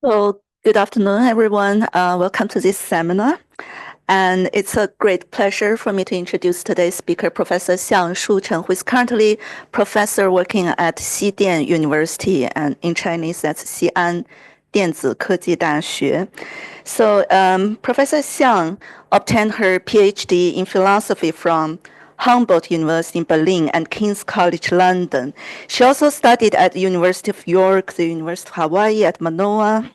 So, good afternoon, everyone. Welcome to this seminar. And it's a great pleasure for me to introduce today's speaker, Professor Shuchen, who is currently professor working at Xidian University, and in Chinese, that's Xi'an 电子科技大学. So, Professor Xiang obtained her PhD in philosophy from Humboldt University in Berlin and King's College London. She also studied at the University of York, the University of Hawaii at Manoa,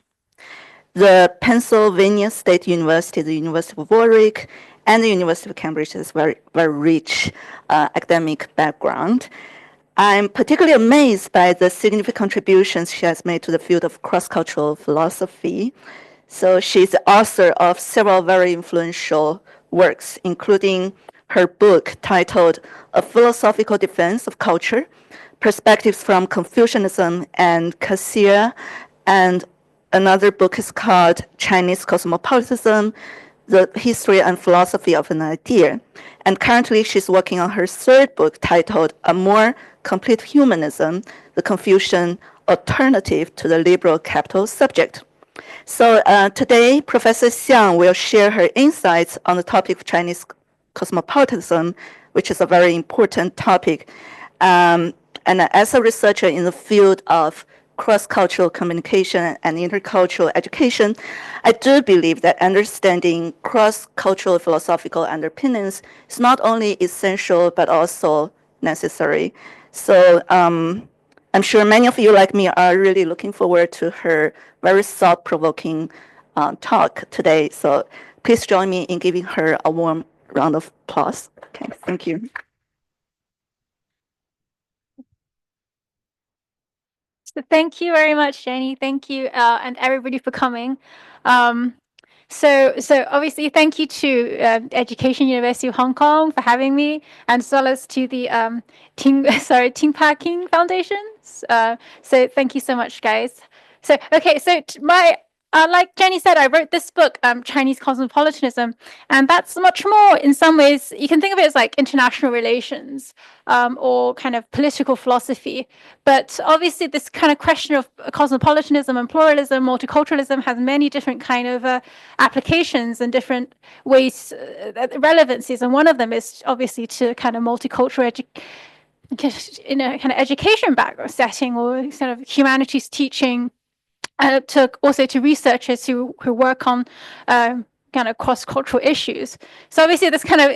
the Pennsylvania State University, the University of Warwick, and the University of Cambridge has very, very rich academic background. I'm particularly amazed by the significant contributions she has made to the field of cross-cultural philosophy. So she's the author of several very influential works, including her book titled A Philosophical Defense of Culture, Perspectives from Confucianism and Xia, and another book is called Chinese Cosmopolitanism, The History and Philosophy of an Idea. And currently she's working on her third book titled A More Complete Humanism, The Confucian Alternative to the Liberal Capital Subject. So today, Professor Xiang will share her insights on the topic of Chinese cosmopolitanism, which is a very important topic. And as a researcher in the field of cross-cultural communication and intercultural education, I do believe that understanding cross-cultural philosophical underpinnings is not only essential, but also necessary. So I'm sure many of you, like me, are really looking forward to her very thought-provoking talk today. So please join me in giving her a warm round of applause. Okay, thank you. So thank you very much, Jenny. Thank you, and everybody for coming. So obviously, thank you to Education University of Hong Kong for having me, and as well as to the Ting Parking Foundation. So thank you so much, guys. So okay, so my like Jenny said, I wrote this book, Chinese Cosmopolitanism, and that's much more, in some ways, you can think of it as like international relations or kind of political philosophy. But obviously, this kind of question of cosmopolitanism and pluralism, multiculturalism has many different kind of applications and different ways, relevancies. And one of them is obviously to kind of multicultural in a kind of education background setting or sort of humanities teaching. To researchers who work on kind of cross-cultural issues. So obviously this kind of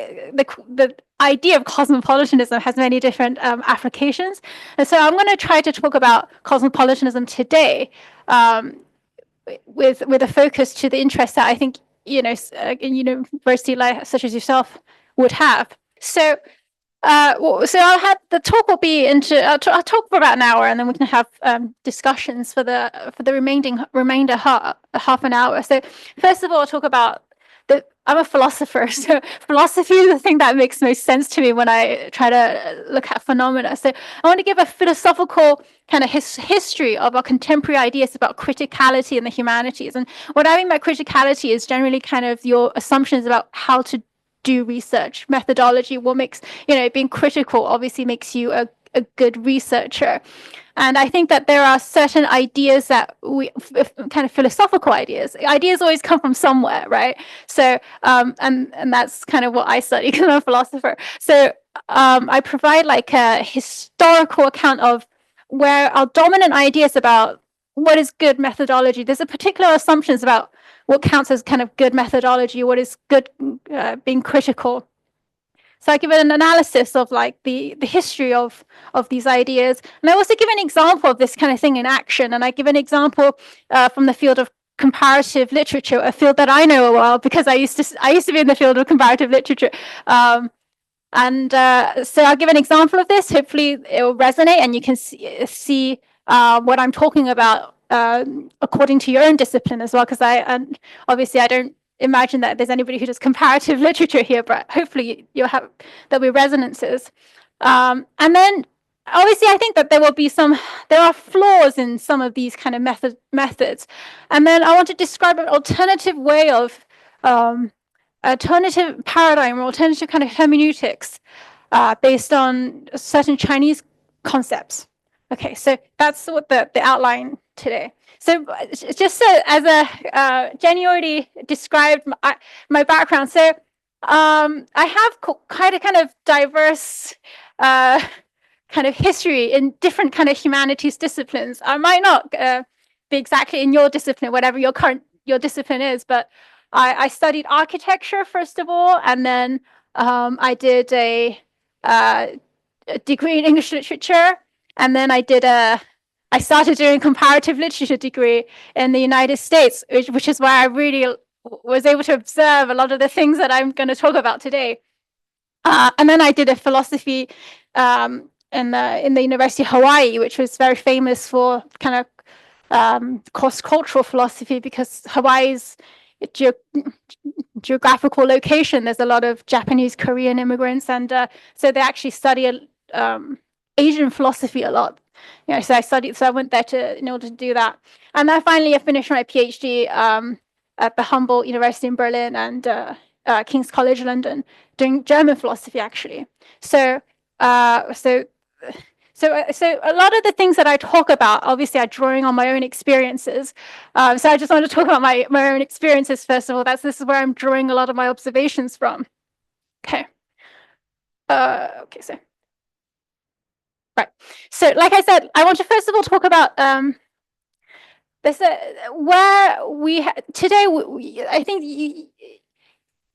the idea of cosmopolitanism has many different applications. And so I'm going to try to talk about cosmopolitanism today with a focus to the interests that I think, in university life, such as yourself, would have. So so the talk will be I'll talk for about an hour, and then we can have discussions for the remainder half an hour. So first of all, I'll talk about I'm a philosopher, so philosophy is the thing that makes most sense to me when I try to look at phenomena. So I want to give a philosophical kind of history of our contemporary ideas about criticality in the humanities. And what I mean by criticality is generally kind of your assumptions about how to do research, methodology, what makes, being critical obviously makes you a good researcher. And I think that there are certain ideas that kind of philosophical ideas always come from somewhere, right? So, and that's kind of what I study because I'm a philosopher. So I provide like a historical account of where our dominant ideas about what is good methodology, there's a particular assumptions about what counts as kind of good methodology, what is good being critical. So I give an analysis of like the history of these ideas. And I also give an example of this kind of thing in action. And I give an example from the field of comparative literature, a field that I know well because I used to be in the field of comparative literature. So I'll give an example of this. Hopefully it will resonate and you can see what I'm talking about according to your own discipline as well, because obviously I don't imagine that there's anybody who does comparative literature here, but hopefully there'll be resonances. And then obviously I think that there are flaws in some of these kind of methods. And then I want to describe an alternative way of alternative paradigm or alternative kind of hermeneutics based on certain Chinese concepts. Okay, so that's what the outline today. So just so, as Jenny already described my background. So I have quite a kind of diverse kind of history in different kind of humanities disciplines. I might not be exactly in your discipline, whatever your discipline is, but I studied architecture first of all, and then I did a degree in English literature, and then I started doing comparative literature degree in the United States, which is why I really was able to observe a lot of the things that I'm going to talk about today. And then I did a philosophy in the University of Hawaii, which was very famous for kind of cross-cultural philosophy, because Hawaii's geographical location, there's a lot of Japanese, Korean immigrants, and so they actually study Asian philosophy a lot. So I went there in order to do that. And then finally I finished my PhD at the Humboldt University in Berlin and King's College London, doing German philosophy actually. So a lot of the things that I talk about, obviously, are drawing on my own experiences. So I just want to talk about my own experiences first of all. This is where I'm drawing a lot of my observations from. Okay. Okay. So. Right. So, like I said, I want to first of all talk about this where we today. I think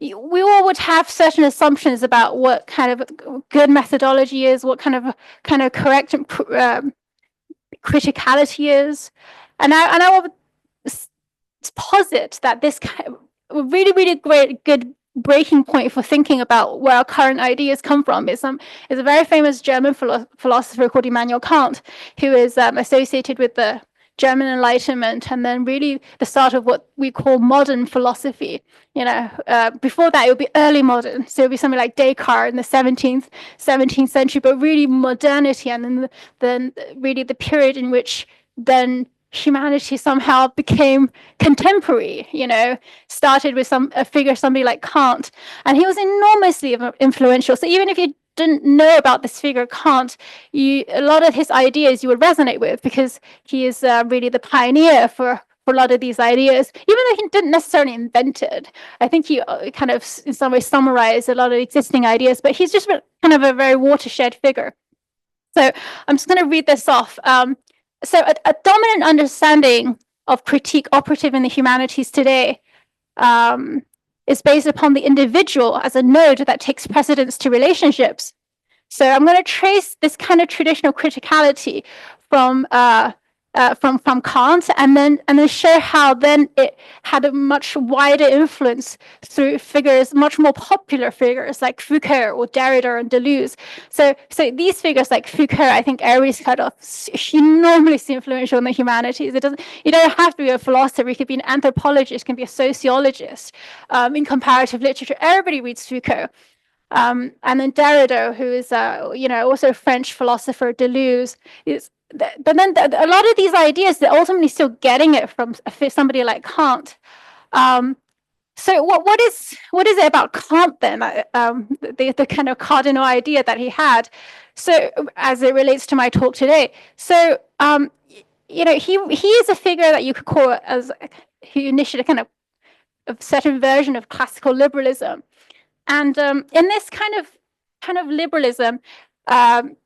we all would have certain assumptions about what kind of good methodology is, what kind of correct criticality is, and I will posit that this kind of really good breaking point for thinking about where our current ideas come from is a very famous German philosopher called Immanuel Kant, who is associated with the German Enlightenment, and then really the start of what we call modern philosophy. Before that it would be early modern, so it would be something like Descartes in the 17th century, but really modernity, and then really the period in which then humanity somehow became contemporary. Started with a figure, somebody like Kant, and he was enormously influential. So even if you didn't know about this figure Kant, a lot of his ideas you would resonate with, because he is really the pioneer for a lot of these ideas, even though he didn't necessarily invent it. I think he kind of in some way summarized a lot of existing ideas, but he's just kind of a very watershed figure. So I'm just going to read this off. So a dominant understanding of critique operative in the humanities today is based upon the individual as a node that takes precedence to relationships. So I'm going to trace this kind of traditional criticality from Kant, and then show how then it had a much wider influence through figures, much more popular figures like Foucault or Derrida and Deleuze. So these figures like Foucault, I think everybody's kind of enormously influential in the humanities. You don't have to be a philosopher. You could be an anthropologist, can be a sociologist. In comparative literature, everybody reads Foucault. And then Derrida, who is also a French philosopher, Deleuze, but then a lot of these ideas, they're ultimately still getting it from somebody like Kant. So what is it about Kant then? The kind of cardinal idea that he had. So as it relates to my talk today, so he is a figure that you could call as he initiated a kind of a certain version of classical liberalism. And in this kind of liberalism,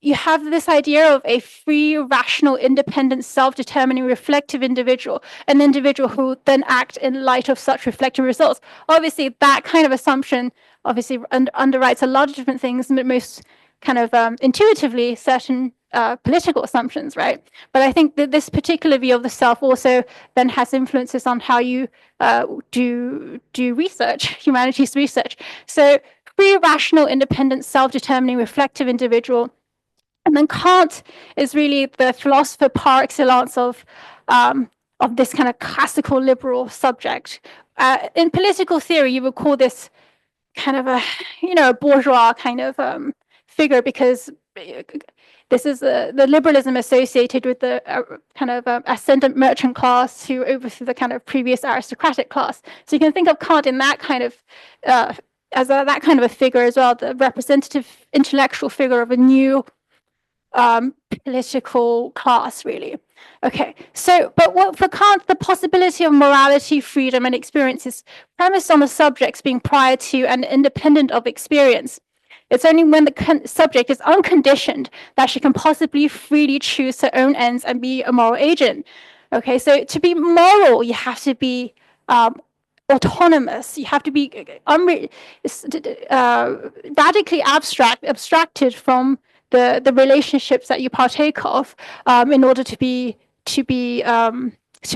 you have this idea of a free, rational, independent, self-determining, reflective individual, an individual who then act in light of such reflective results. Obviously, that kind of assumption obviously underwrites a lot of different things, most kind of intuitively certain political assumptions, right? But I think that this particular view of the self also then has influences on how you do research, humanities research. So free, rational, independent, self-determining, reflective individual. And then Kant is really the philosopher par excellence of this kind of classical liberal subject. In political theory, you would call this kind of a bourgeois kind of figure, because this is the liberalism associated with the kind of ascendant merchant class who overthrew the kind of previous aristocratic class. So you can think of Kant in that kind of as that kind of a figure as well, the representative intellectual figure of a new political class, really. Okay, so, but what for Kant, the possibility of morality, freedom, and experience is premised on the subjects being prior to and independent of experience. It's only when the subject is unconditioned that she can possibly freely choose her own ends and be a moral agent. Okay, so to be moral, you have to be autonomous. You have to be radically abstracted from the relationships that you partake of in order to be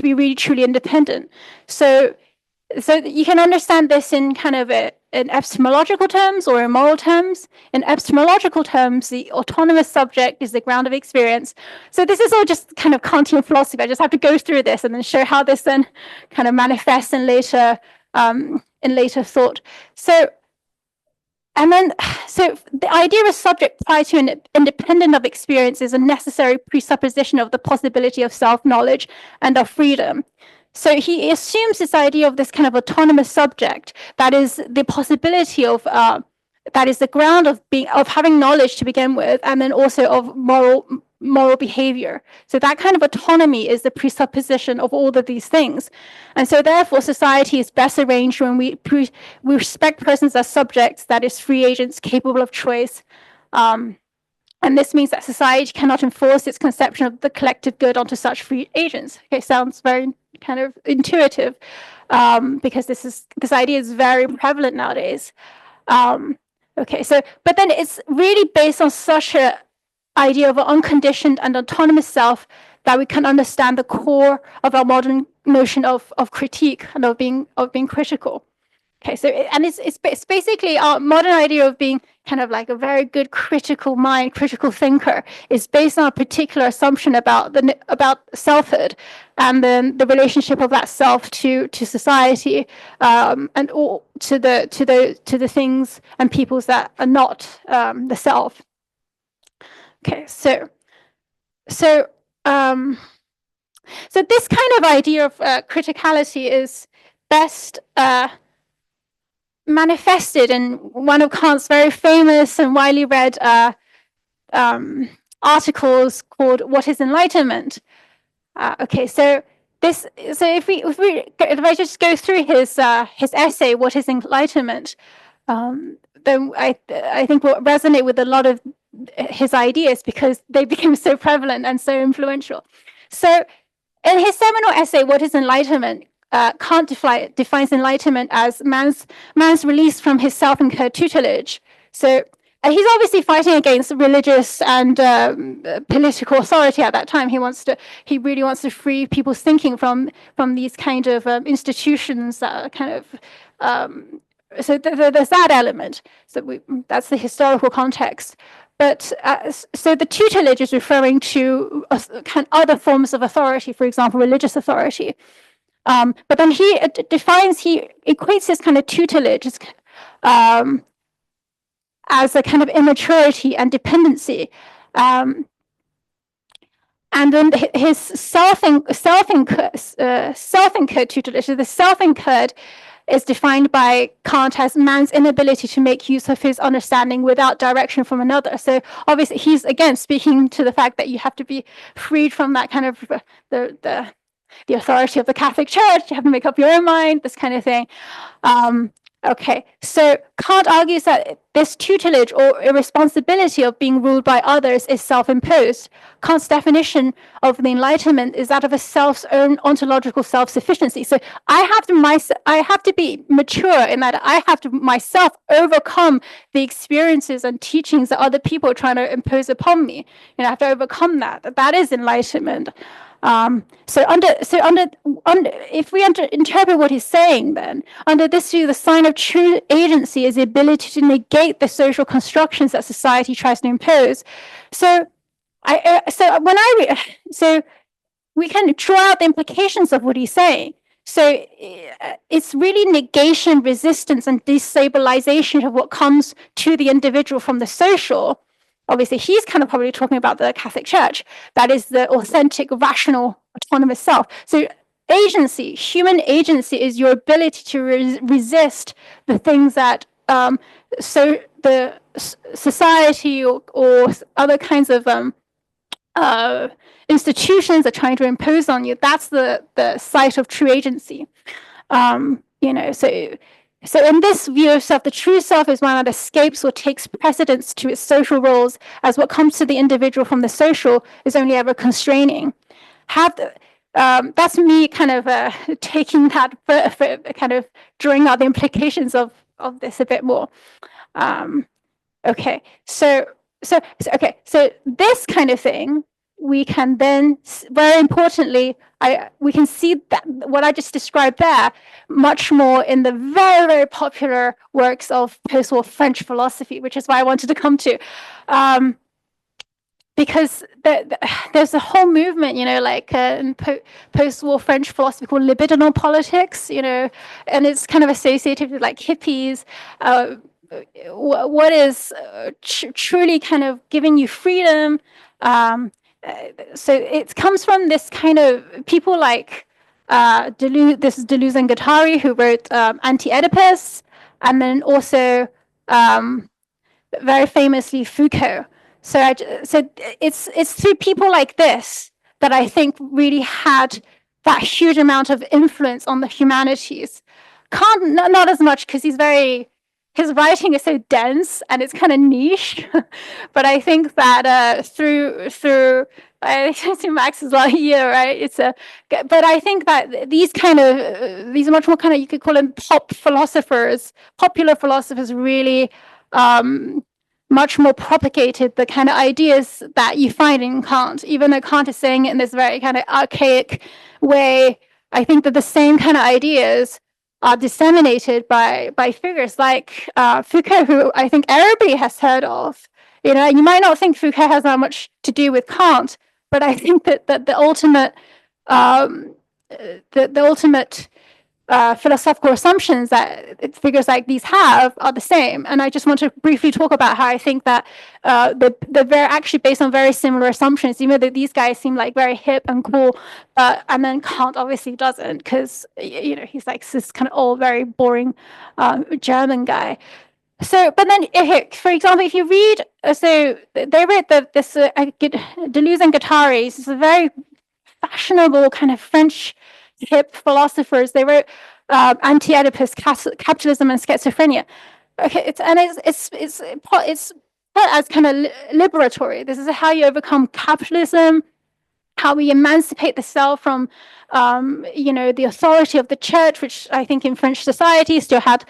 really truly independent. So you can understand this in kind of in epistemological terms or in moral terms. In epistemological terms, the autonomous subject is the ground of experience. So this is all just kind of Kantian philosophy. I just have to go through this and then show how this then kind of manifests in later thought. So the idea of a subject prior to and independent of experience is a necessary presupposition of the possibility of self-knowledge and of freedom. So he assumes this idea of this kind of autonomous subject that is the possibility of that is the ground of having knowledge to begin with, and then also of moral behavior. So that kind of autonomy is the presupposition of all of these things. And so therefore society is best arranged when we respect persons as subjects, that is free agents capable of choice. And this means that society cannot enforce its conception of the collective good onto such free agents. Okay, sounds very kind of intuitive, because this idea is very prevalent nowadays. Okay, so but then it's really based on such an idea of an unconditioned and autonomous self that we can understand the core of our modern notion of critique and of being critical. Okay, so it's basically our modern idea of being kind of like a very good critical mind, critical thinker, is based on a particular assumption about selfhood, and then the relationship of that self to society, and all to the things and peoples that are not the self. Okay, so this kind of idea of criticality is best manifested in one of Kant's very famous and widely read articles called "What is Enlightenment?" Okay, so if I just go through his essay, "What is Enlightenment?" Then I think will resonate with a lot of his ideas because they became so prevalent and so influential. So, in his seminal essay, "What is Enlightenment?" Kant defines enlightenment as man's release from his self-incurred tutelage. So he's obviously fighting against religious and political authority at that time. He really wants to free people's thinking from these kind of institutions that are kind of so there's that element. So that's the historical context. But so the tutelage is referring to other forms of authority, for example, religious authority. But then he equates this kind of tutelage as a kind of immaturity and dependency. And then his self-incurred tutelage, the self-incurred is defined by Kant as man's inability to make use of his understanding without direction from another. So obviously he's, again, speaking to the fact that you have to be freed from that kind of the authority of the Catholic Church. You have to make up your own mind, this kind of thing. Okay, so Kant argues that this tutelage or irresponsibility of being ruled by others is self-imposed. Kant's definition of the Enlightenment is that of a self's own ontological self-sufficiency. So I have to be mature in that I have to myself overcome the experiences and teachings that other people are trying to impose upon me. I have to overcome that. That is enlightenment. If we interpret what he's saying, then under this view, the sign of true agency is the ability to negate the social constructions that society tries to impose. So we can draw out the implications of what he's saying. So it's really negation, resistance, and destabilization of what comes to the individual from the social. Obviously, he's kind of probably talking about the Catholic Church. That is the authentic, rational, autonomous self. So agency, human agency, is your ability to resist the things that so the society or other kinds of institutions are trying to impose on you, that's the site of true agency. So in this view of self, the true self is one that escapes or takes precedence to its social roles, as what comes to the individual from the social is only ever constraining. That's me kind of taking that, kind of drawing out the implications of this a bit more. Okay, so this kind of thing, we can then, very importantly, we can see that what I just described there much more in the very, very popular works of post-war French philosophy, which is why I wanted to come to. Because there's a whole movement, like in post-war French philosophy called libidinal politics, and it's kind of associated with like hippies. What is truly kind of giving you freedom? So it comes from this kind of people like this is Deleuze and Guattari, who wrote Anti-Oedipus, and then also very famously Foucault. So it's through people like this that I think really had that huge amount of influence on the humanities. Kant, not as much, because his writing is so dense and it's kind of niche. But I think that through I think Max is like, yeah, right. But I think that these much more kind of, you could call them popular philosophers, really much more propagated the kind of ideas that you find in Kant, even though Kant is saying it in this very kind of archaic way. I think that the same kind of ideas are disseminated by figures like Foucault, who I think everybody has heard of. You might not think Foucault has that much to do with Kant, but I think that the ultimate philosophical assumptions that figures like these have are the same. And I just want to briefly talk about how I think that they're actually based on very similar assumptions, even though these guys seem like very hip and cool, and then Kant obviously doesn't, because he's like this kind of old, very boring German guy. So, but then, for example, if you read, so they read this Deleuze and Guattari. It's a very fashionable kind of French hip philosophers. They wrote Anti-Oedipus, Capitalism and Schizophrenia. Okay, it's put as kind of liberatory. This is how you overcome capitalism, how we emancipate the self from the authority of the church, which I think in French society still had,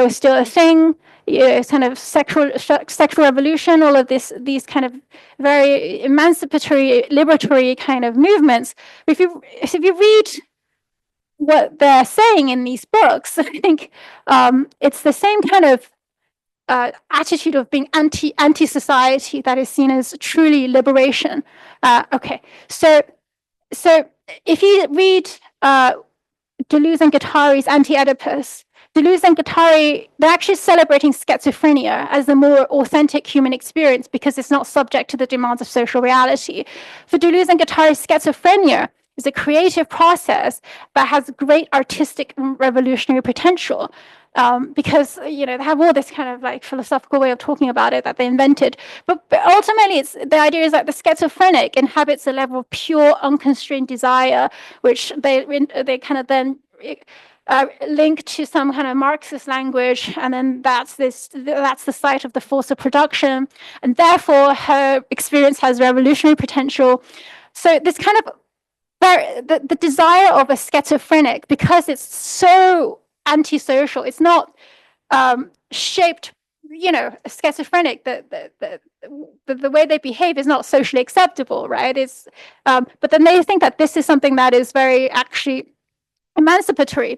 still a thing. Kind of sexual revolution, all of these kind of very emancipatory, liberatory kind of movements. If you read what they're saying in these books, I think it's the same kind of attitude of being anti-society that is seen as truly liberation. Okay, so if you read Deleuze and Guattari's Anti-Oedipus, Deleuze and Guattari, they're actually celebrating schizophrenia as the more authentic human experience because it's not subject to the demands of social reality. For Deleuze and Guattari, schizophrenia is a creative process that has great artistic and revolutionary potential, because they have all this kind of like philosophical way of talking about it that they invented. But ultimately, the idea is that the schizophrenic inhabits a level of pure, unconstrained desire, which they kind of then linked to some kind of Marxist language, and then that's the site of the force of production, and therefore her experience has revolutionary potential. So this kind of the desire of a schizophrenic, because it's so antisocial, it's not shaped. A schizophrenic, the way they behave is not socially acceptable, right? But then they think that this is something that is very actually emancipatory,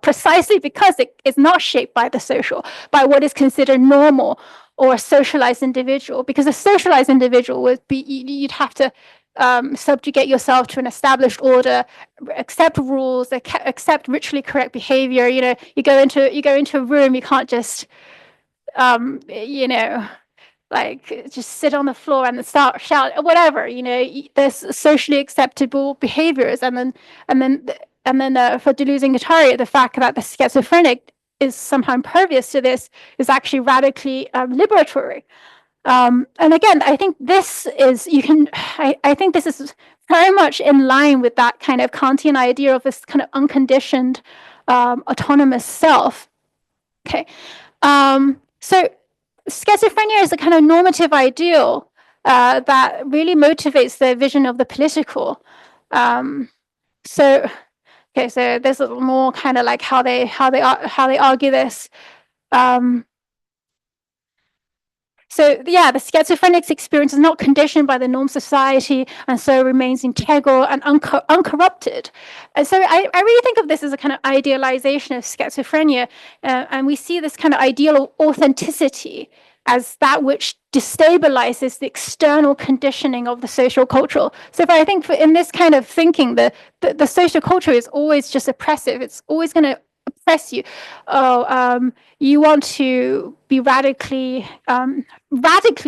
precisely because it is not shaped by the social, by what is considered normal or a socialized individual. Because a socialized individual would be, you'd have to subjugate yourself to an established order, accept rules, accept ritually correct behavior. You go into a room, you can't just like just sit on the floor and start shout or whatever. There's socially acceptable behaviors, and then for Deleuze and Guattari, the fact that the schizophrenic is somehow impervious to this is actually radically liberatory. And again, I think this is I think this is very much in line with that kind of Kantian idea of this kind of unconditioned autonomous self. Okay, so schizophrenia is a kind of normative ideal that really motivates the vision of the political. So there's a little more kind of like how they argue this. So yeah, the schizophrenic's experience is not conditioned by the norms of society, and so remains integral and uncorrupted. And so I really think of this as a kind of idealization of schizophrenia, and we see this kind of ideal of authenticity as that which destabilizes the external conditioning of the social cultural. So if I think in this kind of thinking, the social culture is always just oppressive. It's always going to oppress you. You want to be radically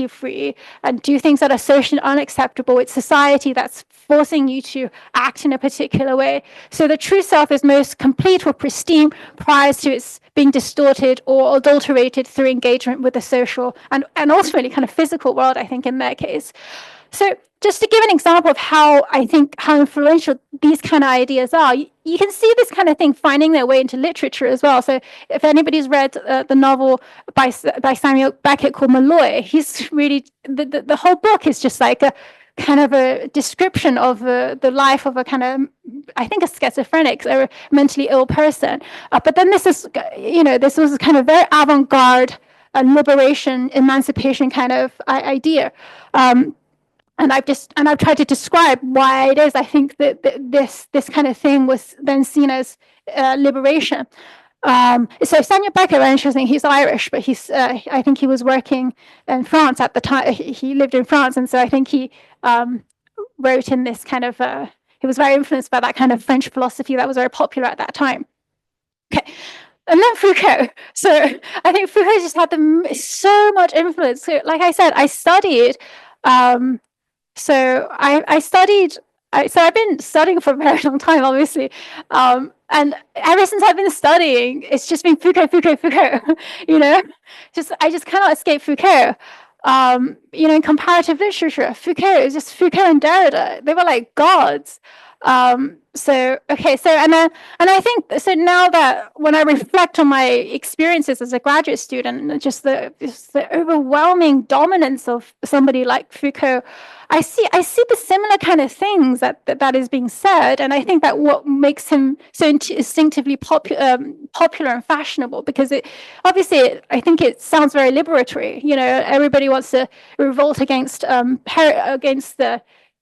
free and do things that are socially unacceptable. It's society that's forcing you to act in a particular way. So the true self is most complete or pristine prior to its being distorted or adulterated through engagement with the social and ultimately kind of physical world, I think, in their case. So just to give an example of how influential these kind of ideas are, you can see this kind of thing finding their way into literature as well. So if anybody's read the novel by Samuel Beckett called Malloy, he's really, the whole book is just like a kind of a description of the life of a kind of, I think, a schizophrenic or a mentally ill person. But then this was a kind of very avant-garde liberation, emancipation kind of idea. And I've tried to describe why it is I think that this kind of thing was then seen as liberation. So Samuel Beckett, very interesting. He's Irish, but I think he was working in France at the time. He lived in France, and so I think he wrote in this kind of. He was very influenced by that kind of French philosophy that was very popular at that time. Okay. And then Foucault. So I think Foucault just had so much influence. So, like I said, I studied. So I've been studying for a very long time, obviously. And ever since I've been studying, it's just been Foucault, I just cannot escape Foucault. In comparative literature, Foucault is just Foucault and Derrida. They were like gods. And I think so now that when I reflect on my experiences as a graduate student, just the overwhelming dominance of somebody like Foucault, I see the similar kind of things that is being said, and I think that what makes him so instinctively popular and fashionable, because I think it sounds very liberatory. Everybody wants to revolt against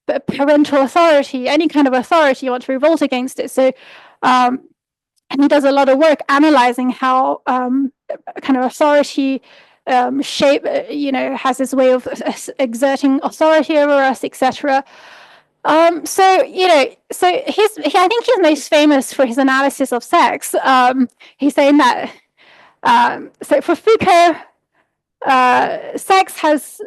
the parental authority, any kind of authority, you want to revolt against it. So, and he does a lot of work analyzing how kind of authority has this way of exerting authority over us, etc. So I think he's most famous for his analysis of sex. He's saying that so for Foucault, sex has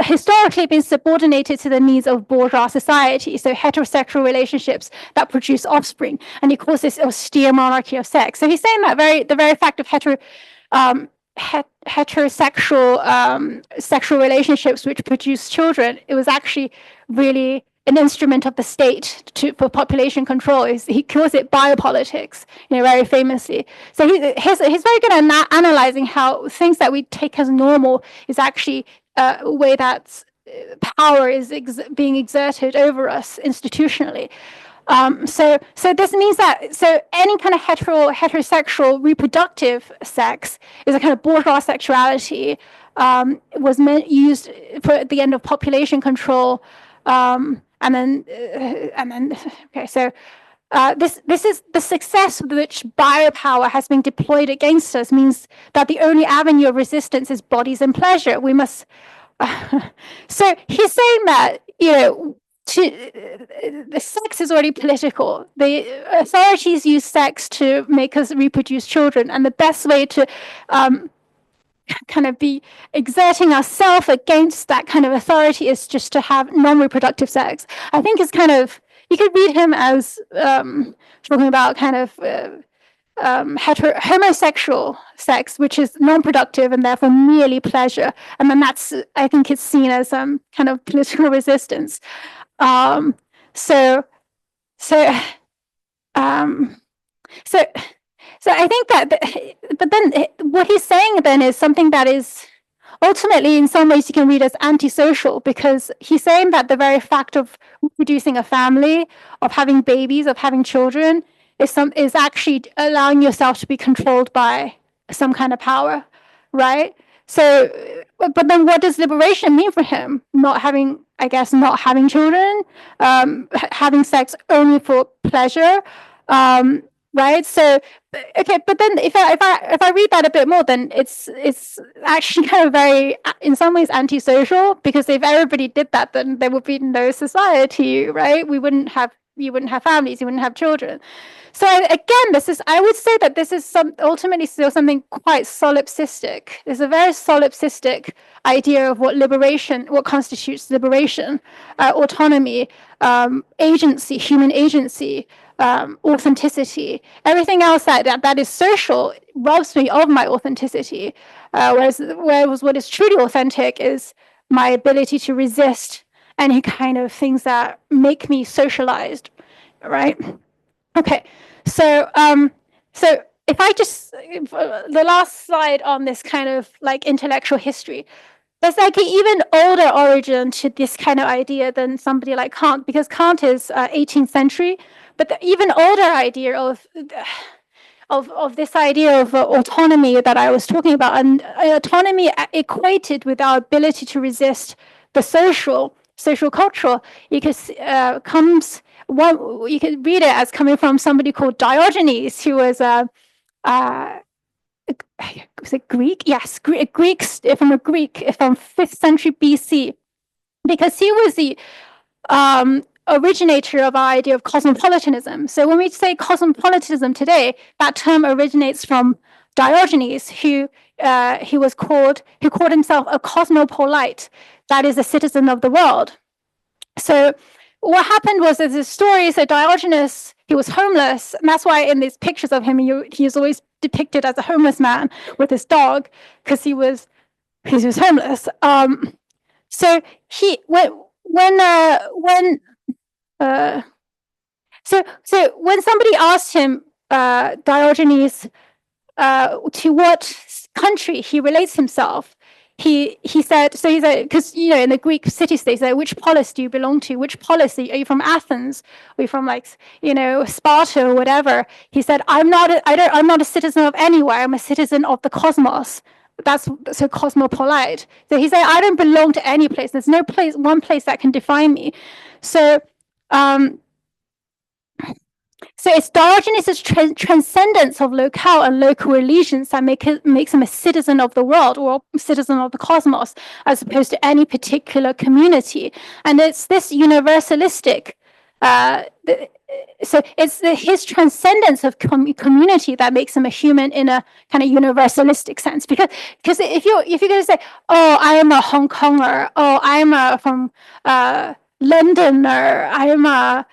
historically been subordinated to the needs of bourgeois society, so heterosexual relationships that produce offspring, and he calls this austere monarchy of sex. So he's saying that the very fact of heterosexual sexual relationships which produce children, it was actually really an instrument of the state for population control. He calls it biopolitics, very famously. So he's very good at analyzing how things that we take as normal is actually a way that power is being exerted over us institutionally. So this means that any kind of heterosexual reproductive sex is a kind of bourgeois sexuality, was used for the end of population control, this is the success with which biopower has been deployed against us, means that the only avenue of resistance is bodies and pleasure. We must. So he's saying that the sex is already political. The authorities use sex to make us reproduce children, and the best way to kind of be exerting ourselves against that kind of authority is just to have non-reproductive sex. I think it's kind of, you could read him as talking about kind of homosexual sex, which is non-productive and therefore merely pleasure, and then that's, I think, it's seen as kind of political resistance. So I think that, but then what he's saying then is something that is ultimately, in some ways, you can read as antisocial, because he's saying that the very fact of producing a family, of having babies, of having children, is actually allowing yourself to be controlled by some kind of power, right? So, but then what does liberation mean for him? Not having children, having sex only for pleasure, right? So, okay, but then if I read that a bit more, then it's actually kind of very, in some ways, antisocial, because if everybody did that, then there would be no society, right? You wouldn't have families, you wouldn't have children. So I would say that this is ultimately still something quite solipsistic. There's a very solipsistic idea of what constitutes liberation, autonomy, agency, human agency, authenticity. Everything else that is social robs me of my authenticity. Whereas what is truly authentic is my ability to resist any kind of things that make me socialized, right? Okay, so if I just the last slide on this kind of like intellectual history, there's like an even older origin to this kind of idea than somebody like Kant, because Kant is 18th century, but the even older idea of this idea of autonomy that I was talking about, and autonomy equated with our ability to resist the social cultural, you can read it as coming from somebody called Diogenes, who was was it Greek? Yes, Greek, from 5th century BC, because he was the originator of our idea of cosmopolitanism. So when we say cosmopolitanism today, that term originates from Diogenes, who called himself a cosmopolite, that is a citizen of the world. So what happened was, there's this story, so Diogenes, he was homeless, and that's why in these pictures of him, he is always depicted as a homeless man with his dog, because he was homeless. So when somebody asked him, Diogenes, to what country he relates himself, he said, because in the Greek city-states, which polis do you belong to? Which polis are you from? Athens? Are you from Sparta or whatever? He said, I'm not a citizen of anywhere. I'm a citizen of the cosmos. That's so cosmopolite. So he said, I don't belong to any place. There's no one place that can define me. So it's Diogenes' transcendence of locale and local allegiance that makes him a citizen of the world, or a citizen of the cosmos, as opposed to any particular community. And it's this universalistic, so it's his transcendence of community that makes him a human in a kind of universalistic sense. Because if you're going to say, oh, I am a Hong Konger, oh, I am from London, or I don't know,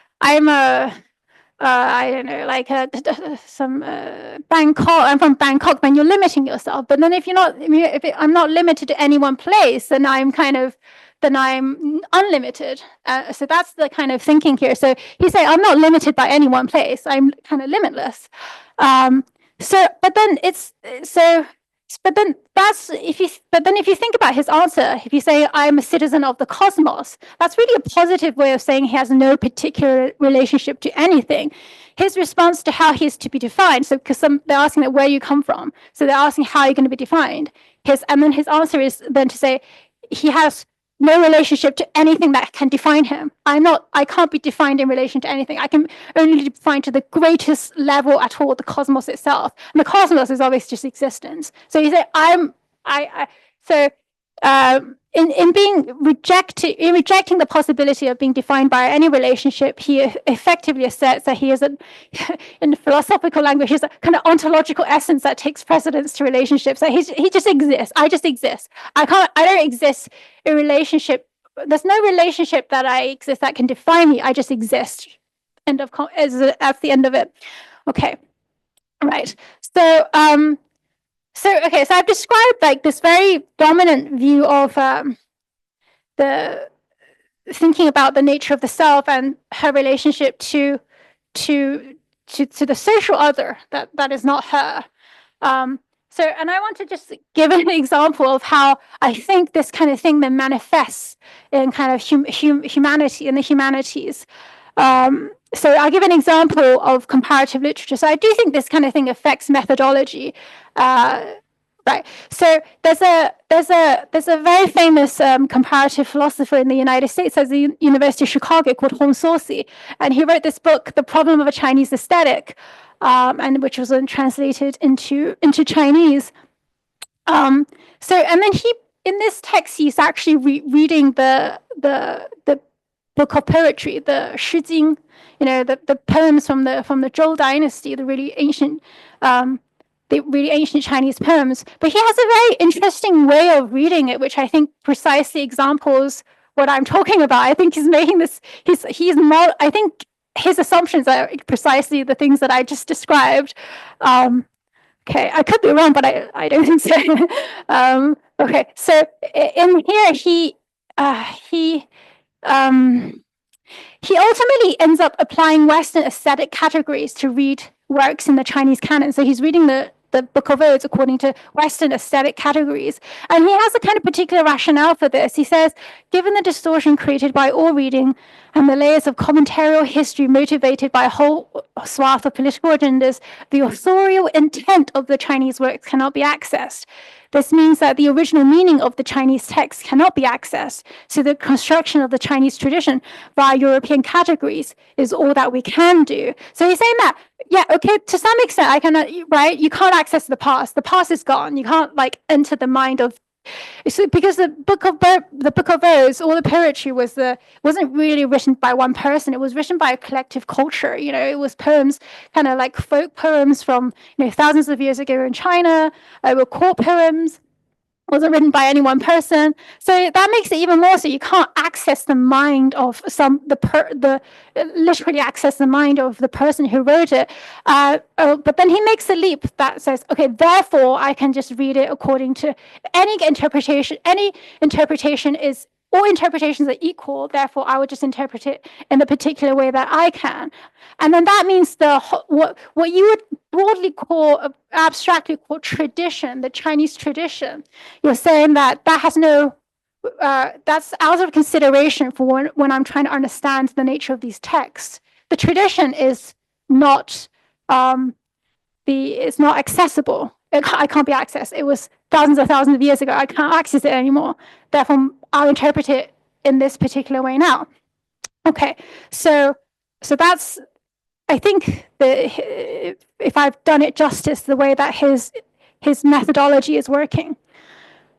some Bangkok. I'm from Bangkok. Then you're limiting yourself. But then if I'm not limited to any one place, then I'm unlimited. So that's the kind of thinking here. So he's saying, I'm not limited by any one place. I'm kind of limitless. If you think about his answer, if you say, I'm a citizen of the cosmos, that's really a positive way of saying he has no particular relationship to anything. His response to how he's to be defined, so because they're asking that where you come from, so they're asking how you're going to be defined. And then his answer is then to say he has no relationship to anything that can define him. I can't be defined in relation to anything. I can only be defined to the greatest level at all, the cosmos itself. And the cosmos is always just existence. So you say, in rejecting the possibility of being defined by any relationship, he effectively asserts that he is in philosophical language, he's a kind of ontological essence that takes precedence to relationships. So he just exists. I just exist. I don't exist in relationship. There's no relationship that I exist that can define me. I just exist. That's the end of it. Okay. Right. So, okay. So I've described like this very dominant view of the thinking about the nature of the self and her relationship to the social other that is not her. And I want to just give an example of how I think this kind of thing then manifests in kind of humanity, in the humanities. So I'll give an example of comparative literature. So I do think this kind of thing affects methodology. Right. So there's a very famous comparative philosopher in the United States at the University of Chicago called Hong Saucy, and he wrote this book, The Problem of a Chinese Aesthetic, and which was translated into Chinese. And then in this text he's actually reading the book of poetry, the Shijing, the poems from the Zhou dynasty, the really ancient Chinese poems. But he has a very interesting way of reading it, which I think precisely examples what I'm talking about. I think he's making this. I think his assumptions are precisely the things that I just described. Okay, I could be wrong, but I don't think so. Okay, so in here he ultimately ends up applying Western aesthetic categories to read works in the Chinese canon. So he's reading the Book of Odes according to Western aesthetic categories. And he has a kind of particular rationale for this. He says, given the distortion created by all reading and the layers of commentarial history motivated by a whole swath of political agendas, the authorial intent of the Chinese works cannot be accessed. This means that the original meaning of the Chinese text cannot be accessed. So the construction of the Chinese tradition via European categories is all that we can do. So he's saying that, yeah, okay, to some extent, I cannot, right? You can't access the past. The past is gone. You can't enter the mind of. So because the book of Odes, all the poetry wasn't really written by one person. It was written by a collective culture. It was poems, kind of like folk poems from thousands of years ago in China. Were court poems. Wasn't written by any one person. So that makes it even more so you can't access the mind of literally access the mind of the person who wrote it. But then he makes a leap that says, okay, therefore I can just read it according to any interpretation. Any interpretation is, all interpretations are equal, therefore I would just interpret it in the particular way that I can. And then that means what you would broadly call, abstractly call tradition, the Chinese tradition. You're saying that has no, that's out of consideration for when I'm trying to understand the nature of these texts. The tradition is not, it's not accessible. I can't be accessed. It was thousands of years ago. I can't access it anymore. Therefore, I'll interpret it in this particular way now. Okay, so that's, I think that if I've done it justice, the way that his methodology is working.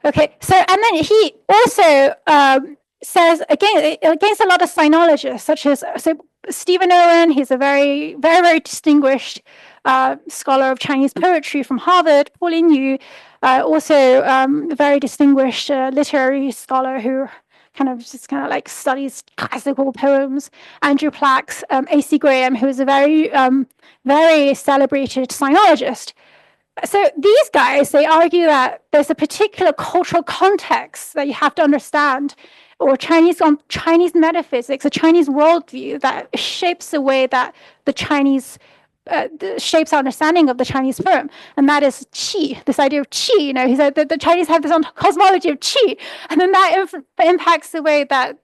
Okay, so and then he also says against a lot of sinologists, such as Stephen Owen. He's a very, very, very distinguished scholar of Chinese poetry from Harvard. Pauline Yu, also a very distinguished literary scholar who kind of studies classical poems. Andrew Plax, A.C. Graham, who is a very, very celebrated sinologist. So these guys, they argue that there's a particular cultural context that you have to understand, or Chinese metaphysics, a Chinese worldview that shapes the way that the Chinese shapes our understanding of the Chinese poem, and that is qi. This idea of qi. He said that the Chinese have this own cosmology of qi, and then that impacts the way that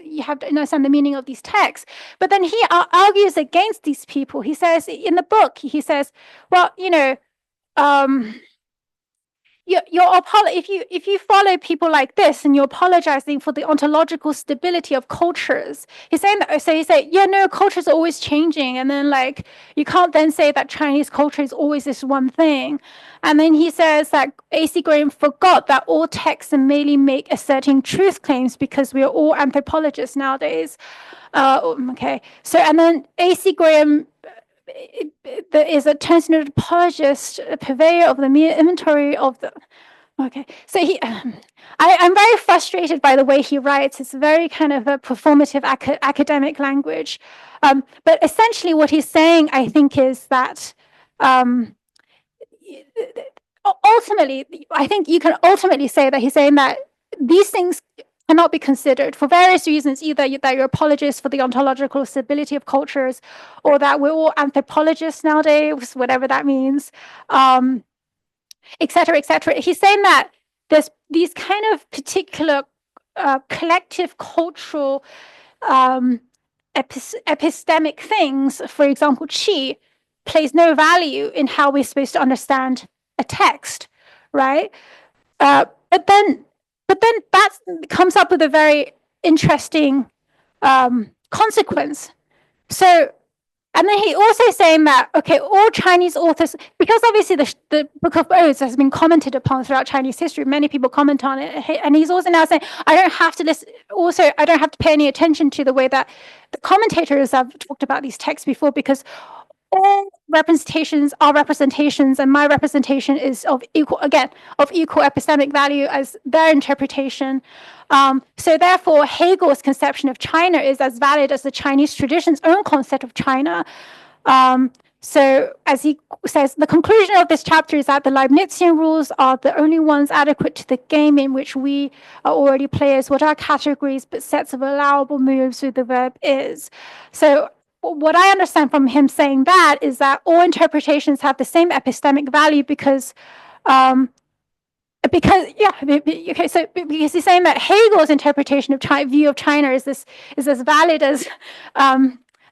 you have to understand the meaning of these texts. But then he argues against these people. He says in the book, he says, well, if you follow people like this and you're apologizing for the ontological stability of cultures, he's saying that. So he said, yeah, no, cultures are always changing, and then you can't then say that Chinese culture is always this one thing. And then he says that A.C. Graham forgot that all texts merely make asserting truth claims because we are all anthropologists nowadays. Okay, so and then A.C. Graham is a transcendental apologist, a purveyor of the mere inventory of the. Okay, so I'm very frustrated by the way he writes. It's very kind of a performative academic language, but essentially what he's saying, I think, is that ultimately, I think you can ultimately say that he's saying that these things cannot be considered for various reasons, either that you're apologists for the ontological stability of cultures, or that we're all anthropologists nowadays, whatever that means, et cetera, et cetera. He's saying that there's these kind of particular collective cultural epistemic things, for example, qi, plays no value in how we're supposed to understand a text, right? But then that comes up with a very interesting consequence. So, and then he also saying that, okay, all Chinese authors, because obviously the Book of Odes has been commented upon throughout Chinese history, many people comment on it, and he's also now saying, I don't have to listen, also, I don't have to pay any attention to the way that the commentators have talked about these texts before, because all representations are representations, and my representation is of equal epistemic value as their interpretation. So therefore, Hegel's conception of China is as valid as the Chinese tradition's own concept of China. So as he says, the conclusion of this chapter is that the Leibnizian rules are the only ones adequate to the game in which we are already players. What are categories but sets of allowable moves with the verb is? So what I understand from him saying that is that all interpretations have the same epistemic value because because he's saying that Hegel's interpretation of view of China is as valid as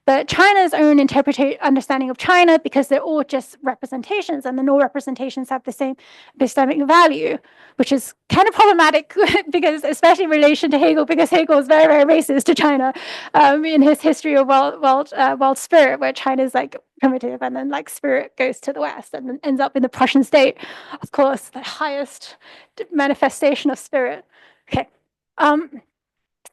the China's own understanding of China, because they're all just representations, and then all representations have the same epistemic value, which is kind of problematic because, especially in relation to Hegel, because Hegel is very, very racist to China in his history of world spirit, where China is like primitive, and then like spirit goes to the West and then ends up in the Prussian state, of course, the highest manifestation of spirit. Okay.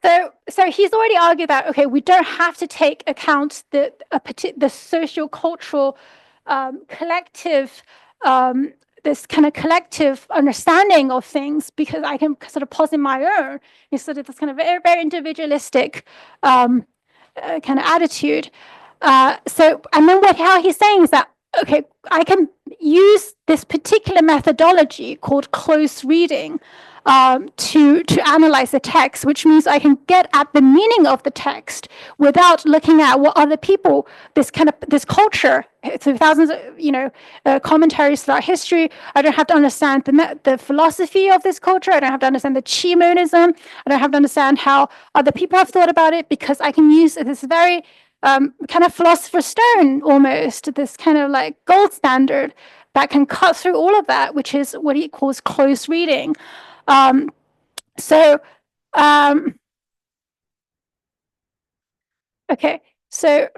So he's already argued that, okay, we don't have to take account the social-cultural collective, this kind of collective understanding of things, because I can sort of posit my own. It's sort of this kind of very, very individualistic kind of attitude. And then how he's saying is that, okay, I can use this particular methodology called close reading to analyze the text, which means I can get at the meaning of the text without looking at what other people, this culture, through thousands of commentaries throughout history. I don't have to understand the philosophy of this culture. I don't have to understand the qi monism. I don't have to understand how other people have thought about it, because I can use this very kind of philosopher's stone, almost this kind of like gold standard that can cut through all of that, which is what he calls close reading. Okay, so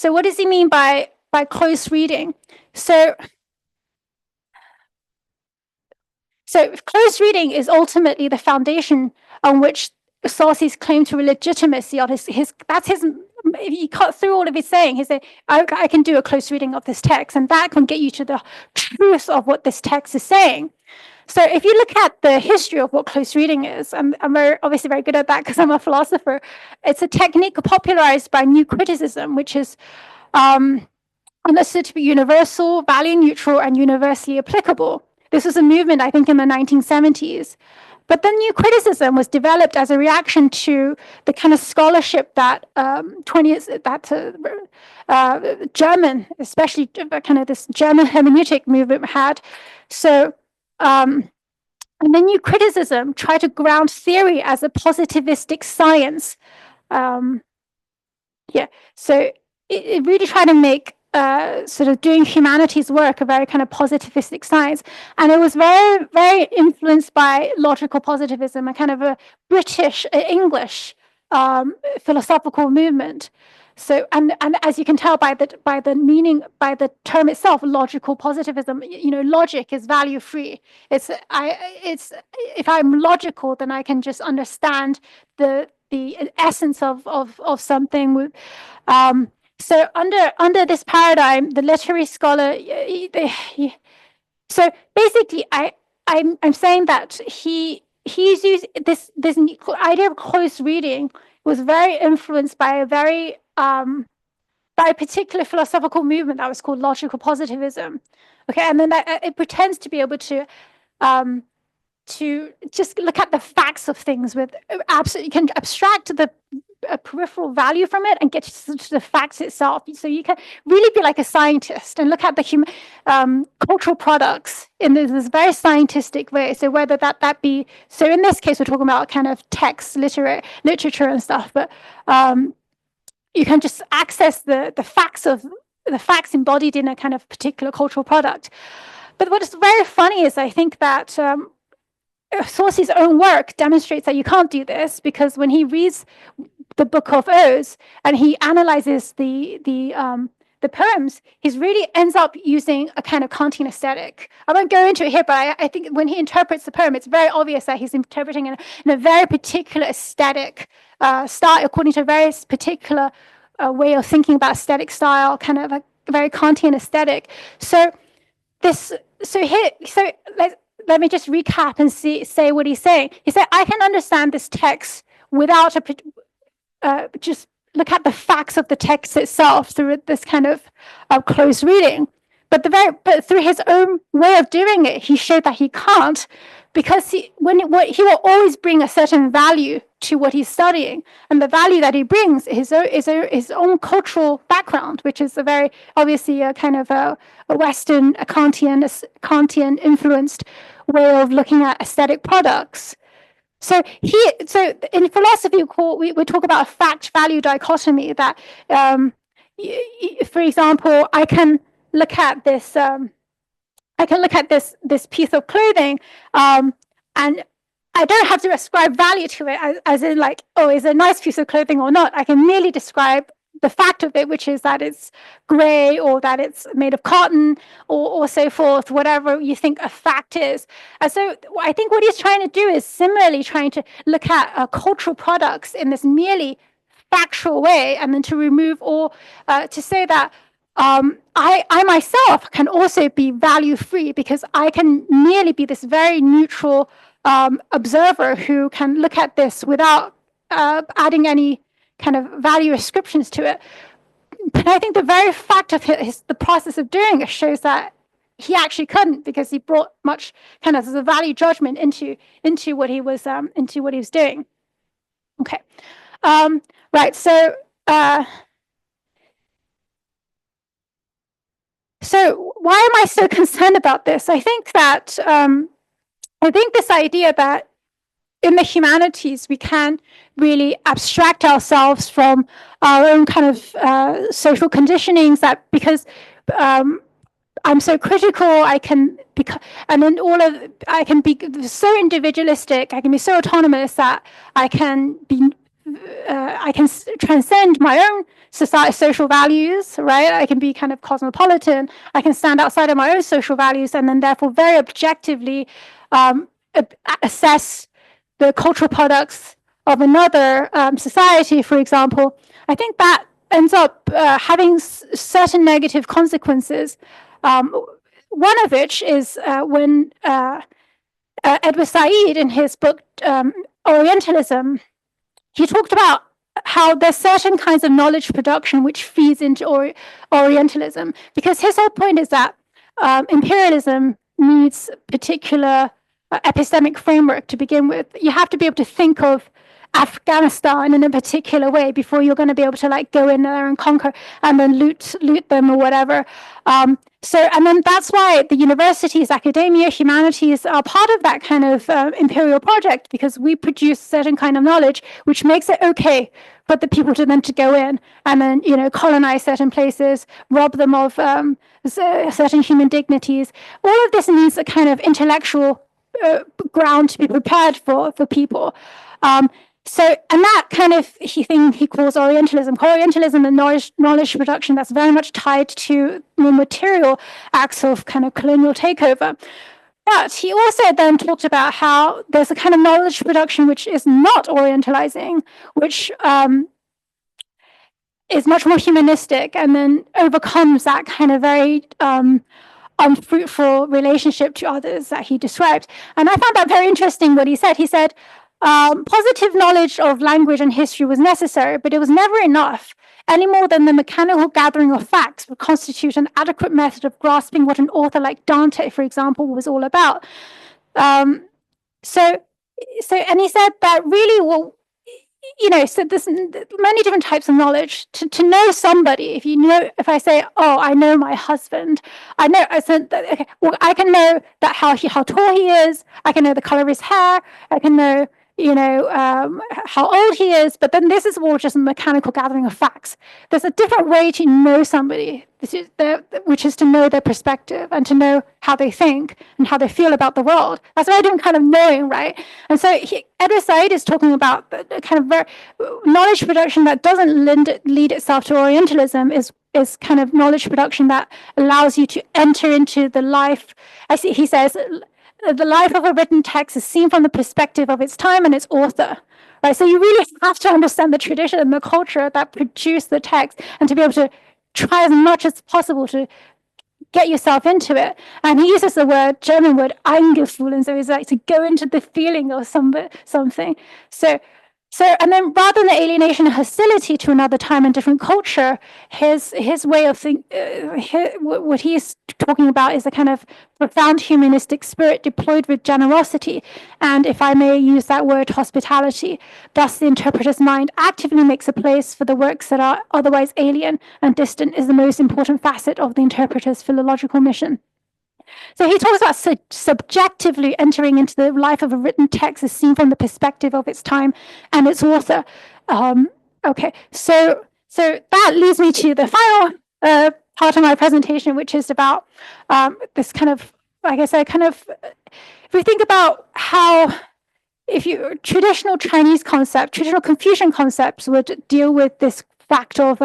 what does he mean by close reading? So close reading is ultimately the foundation on which Saucy's claim to legitimacy of his that's his. He cut through all of his saying. He said, I can do a close reading of this text, and that can get you to the truth of what this text is saying. So if you look at the history of what close reading is, I'm obviously very good at that because I'm a philosopher. It's a technique popularized by new criticism, which is understood to be universal, value neutral, and universally applicable. This was a movement, I think, in the 1970s. But the new criticism was developed as a reaction to the kind of scholarship that German, especially kind of this German hermeneutic movement had. So, and the new criticism tried to ground theory as a positivistic science. So it really tried to make sort of doing humanities work a very kind of positivistic science, and it was very, very influenced by logical positivism, a kind of a British English philosophical movement. So, and as you can tell by the meaning, by the term itself, logical positivism, logic is value free. It's if I'm logical, then I can just understand the essence of something. So under this paradigm, the literary scholar, so basically, I'm saying that he's used this idea of close reading was very influenced by a very by a particular philosophical movement that was called logical positivism. Okay, and then it pretends to be able to just look at the facts of things with absolutely, you can abstract the peripheral value from it and get to the facts itself. So you can really be like a scientist and look at the cultural products in this very scientific way. So whether that be, so in this case, we're talking about kind of text, literature and stuff, but you can just access the facts embodied in a kind of particular cultural product. But what is very funny is I think that Saucy's own work demonstrates that you can't do this, because when he reads the Book of Odes and he analyzes the poems, he really ends up using a kind of Kantian aesthetic. I won't go into it here, but I think when he interprets the poem, it's very obvious that he's interpreting in a very particular aesthetic style, according to a very particular way of thinking about aesthetic style, kind of a very Kantian aesthetic. Let me just recap and say what he's saying. He said, I can understand this text without just look at the facts of the text itself through this kind of close reading. But through his own way of doing it, he showed that he can't, because he will always bring a certain value to what he's studying, and the value that he brings is his own cultural background, which is a very obviously a kind of a Western, a Kantian influenced way of looking at aesthetic products. So in philosophy, we talk about a fact-value dichotomy. That, for example, I can look at this. This piece of clothing, and I don't have to ascribe value to it, as in like, oh, is it a nice piece of clothing or not? I can merely describe the fact of it, which is that it's gray, or that it's made of cotton, or so forth, whatever you think a fact is. And so I think what he's trying to do is similarly trying to look at cultural products in this merely factual way, and then to remove all, to say that I myself can also be value free, because I can merely be this very neutral observer who can look at this without adding any kind of value ascriptions to it. But I think the very fact of the process of doing it shows that he actually couldn't, because he brought much kind of the value judgment into what he was doing. Okay, right. So why am I so concerned about this? I think that this idea that in the humanities we can really abstract ourselves from our own kind of social conditionings, that because I'm so critical, I can be so individualistic, I can be so autonomous that I can transcend my own social values, right? I can be kind of cosmopolitan. I can stand outside of my own social values, and then therefore very objectively assess the cultural products of another society, for example. I think that ends up having certain negative consequences. One of which is when Edward Said, in his book Orientalism, he talked about how there's certain kinds of knowledge production which feeds into Orientalism, because his whole point is that imperialism needs particular epistemic framework to begin with. You have to be able to think of Afghanistan in a particular way before you're going to be able to like go in there and conquer and then loot them or whatever. And then that's why the universities, academia, humanities are part of that kind of imperial project, because we produce certain kind of knowledge which makes it okay for the people to go in and then, colonize certain places, rob them of certain human dignities. All of this needs a kind of intellectual ground to be prepared for people. And that kind of thing he calls Orientalism. Orientalism and knowledge production that's very much tied to the material acts of kind of colonial takeover. But he also then talked about how there's a kind of knowledge production which is not Orientalizing, which is much more humanistic, and then overcomes that kind of very unfruitful relationship to others that he described. And I found that very interesting what he said. He said, positive knowledge of language and history was necessary, but it was never enough. any more than the mechanical gathering of facts would constitute an adequate method of grasping what an author like Dante, for example, was all about. So, and he said that really, well, so there's many different types of knowledge. To know somebody, if I say, oh, I know my husband, I said, okay, well, I can know that how tall he is. I can know the color of his hair. I can know, how old he is. But then this is all just a mechanical gathering of facts. There's a different way to know somebody, which is to know their perspective and to know how they think and how they feel about the world. That's very different kind of knowing, right? And so Edward Said is talking about the kind of very knowledge production that doesn't lead itself to Orientalism is kind of knowledge production that allows you to enter into the life. He says, the life of a written text is seen from the perspective of its time and its author. Right? So you really have to understand the tradition and the culture that produced the text and to be able to try as much as possible to get yourself into it. And he uses the German word eingefühlen, so it's like to go into the feeling of something. So, and then rather than the alienation and hostility to another time and different culture, his way of what he's talking about is a kind of profound humanistic spirit deployed with generosity, and, if I may use that word, hospitality. Thus, the interpreter's mind actively makes a place for the works that are otherwise alien and distant is the most important facet of the interpreter's philological mission. So he talks about subjectively entering into the life of a written text as seen from the perspective of its time and its author. Okay, so that leads me to the final part of my presentation, which is about this kind of, if we think about how, traditional Confucian concepts would deal with this fact of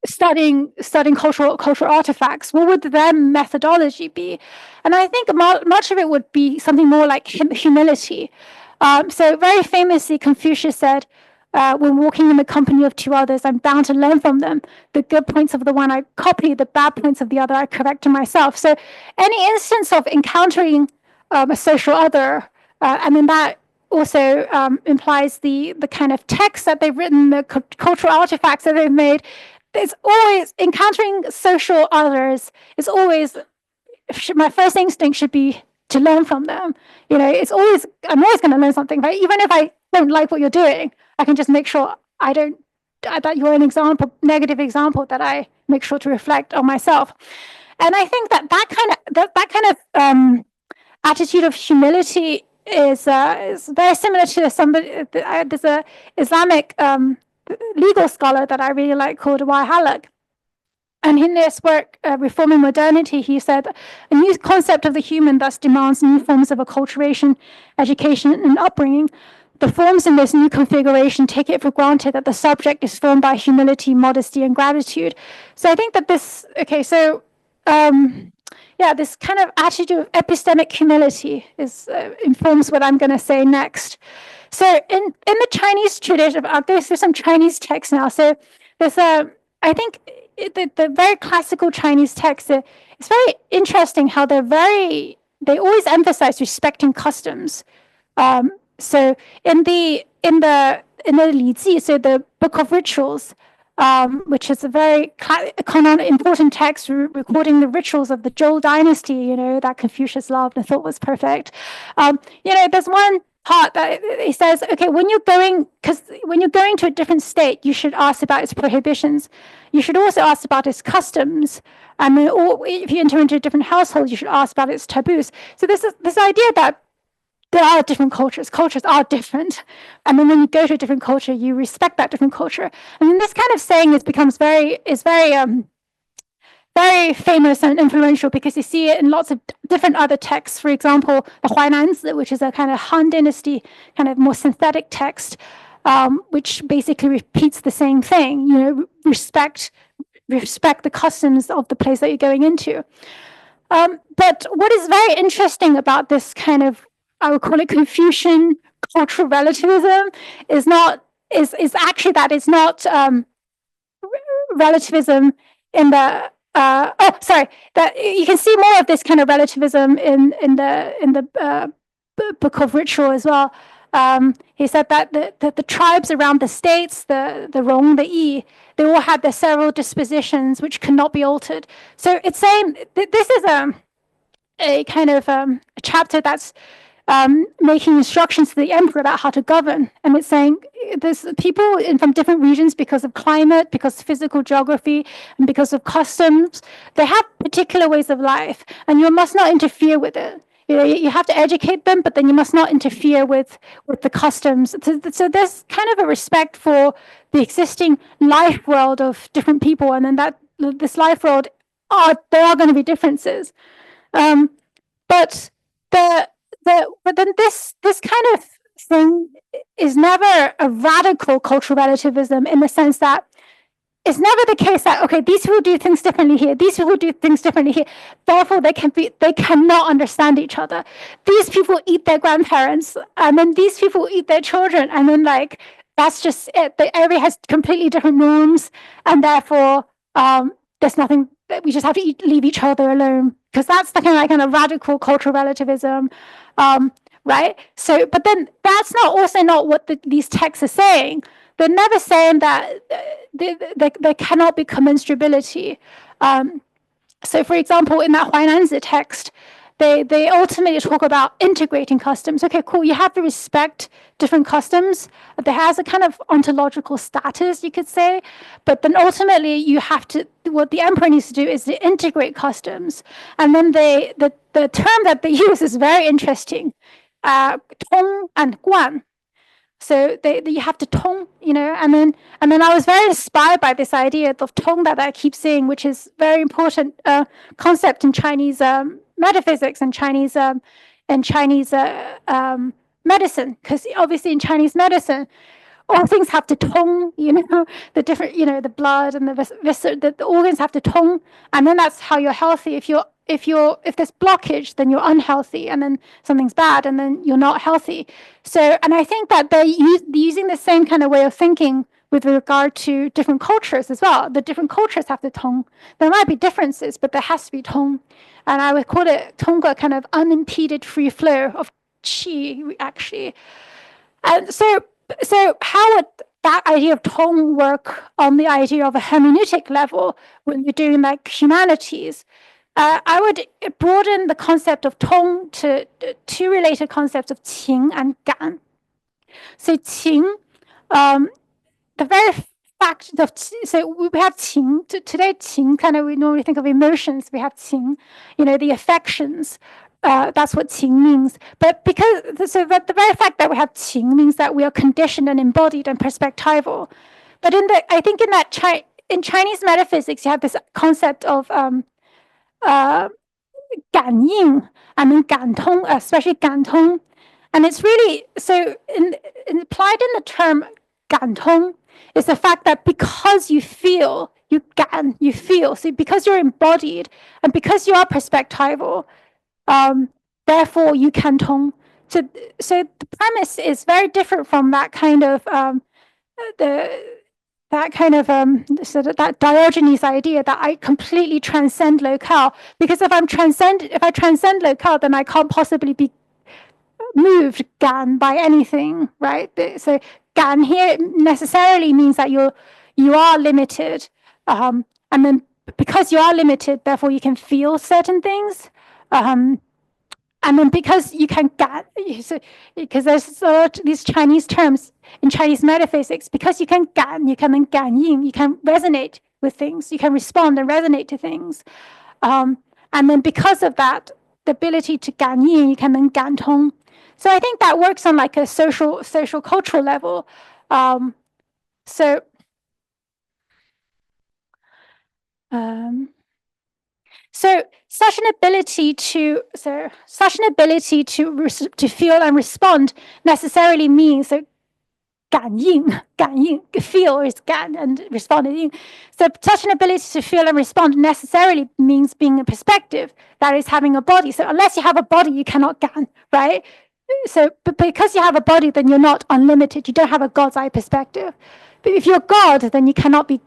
studying cultural artifacts, what would their methodology be? And I think much of it would be something more like humility. So very famously, Confucius said, when walking in the company of two others, I'm bound to learn from them. The good points of the one I copy, the bad points of the other I correct in myself. So any instance of encountering a social other, and then that also implies the kind of text that they've written, the cultural artifacts that they've made. It's always encountering social others is always, my first instinct should be to learn from them. I'm always going to learn something, right? Even if I don't like what you're doing, I can just make sure that you're an example, negative example, that I make sure to reflect on myself. And I think that kind of attitude of humility is very similar to there's a Islamic legal scholar that I really like called Y. Halak. And in this work, Reforming Modernity, he said, a new concept of the human thus demands new forms of acculturation, education, and upbringing. The forms in this new configuration take it for granted that the subject is formed by humility, modesty, and gratitude. So I think that this kind of attitude of epistemic humility informs what I'm going to say next. So in the Chinese tradition, I'll go through some Chinese texts now. So there's I think the very classical Chinese texts, it's very interesting how they always emphasize respecting customs. So in the Li Ji, so the Book of Rituals, which is a very important text recording the rituals of the Zhou dynasty, that Confucius loved and thought was perfect. There's one part that he says, okay, when you're going to a different state, you should ask about its prohibitions. You should also ask about its customs. And then, or if you enter into a different household, you should ask about its taboos. So this idea that there are different cultures. Cultures are different. And then when you go to a different culture, you respect that different culture. I mean, this kind of saying becomes very famous and influential because you see it in lots of different other texts. For example, the Huainanzi, which is a kind of Han Dynasty, kind of more synthetic text, which basically repeats the same thing. Respect the customs of the place that you're going into. But what is very interesting about this kind of, I would call it Confucian cultural relativism, is actually that it's not relativism in the that you can see more of this kind of relativism in the Book of Ritual as well. He said that the tribes around the states, the Rong, the Yi, they all had their several dispositions which cannot be altered. So it's saying this is a kind of a chapter that's making instructions to the emperor about how to govern. And it's saying there's people from different regions, because of climate, because of physical geography, and because of customs, they have particular ways of life, and you must not interfere with it. You have to educate them, but then you must not interfere with the customs. So there's kind of a respect for the existing life world of different people, and then that this life world, there are going to be differences. But then this kind of thing is never a radical cultural relativism, in the sense that it's never the case that, okay, these people do things differently here, these people do things differently here, therefore they cannot understand each other. These people eat their grandparents, and then these people eat their children, and then that's just it. Everybody has completely different norms, and therefore there's nothing. We just have to leave each other alone, because that's the kind of radical cultural relativism, right? So, but then that's also not what these texts are saying. They're never saying that there cannot be commensurability. So, for example, in that Huainanzi text, they ultimately talk about integrating customs. Okay, cool. You have to respect different customs. There has a kind of ontological status, you could say. But then ultimately, you have to. What the emperor needs to do is to integrate customs. And then the term that they use is very interesting. Tong and guan. So you have to tong, and then I was very inspired by this idea of tong that I keep seeing, which is very important concept in Chinese metaphysics and Chinese medicine, because obviously in Chinese medicine, all things have to tong, the different, the blood and the organs have to tong, and then that's how you're healthy. If there's blockage, then you're unhealthy, and then something's bad, and then you're not healthy. So, and I think that they're using the same kind of way of thinking with regard to different cultures as well. The different cultures have to tong. There might be differences, but there has to be tong. And I would call it tongga, kind of unimpeded free flow of qi, actually. And so how would that idea of tong work on the idea of a hermeneutic level when you're doing humanities? I would broaden the concept of tong to two related concepts of qing and gan. So qing, the very fact of, so we have qing, today qing, kind of we normally think of emotions, we have qing, the affections, that's what qing means. But the very fact that we have qing means that we are conditioned and embodied and perspectival. But I think in Chinese metaphysics, you have this concept of 感应 and then 感通, especially 感通, and it's really so implied in the term 感通 is the fact that because you feel, you feel. So because you're embodied and because you are perspectival, therefore you can tong. So the premise is very different from that kind of that Diogenes idea that I completely transcend locale. Because if I transcend locale, then I can't possibly be moved gan by anything, right? So gan here necessarily means that you are limited, and then because you are limited, therefore you can feel certain things. And then because you can because there's these Chinese terms in Chinese metaphysics, because you can then you can resonate with things, you can respond and resonate to things. And then because of that, the ability to you can then 感通. So I think that works on like a social cultural level. So such an ability to feel and respond necessarily means so 感应 feel is 感 and respond is 应. So such an ability to feel and respond necessarily means being a perspective, that is having a body. So unless you have a body, you cannot 感, right? So but because you have a body, then you're not unlimited. You don't have a God's eye perspective. But if you're God, then you cannot be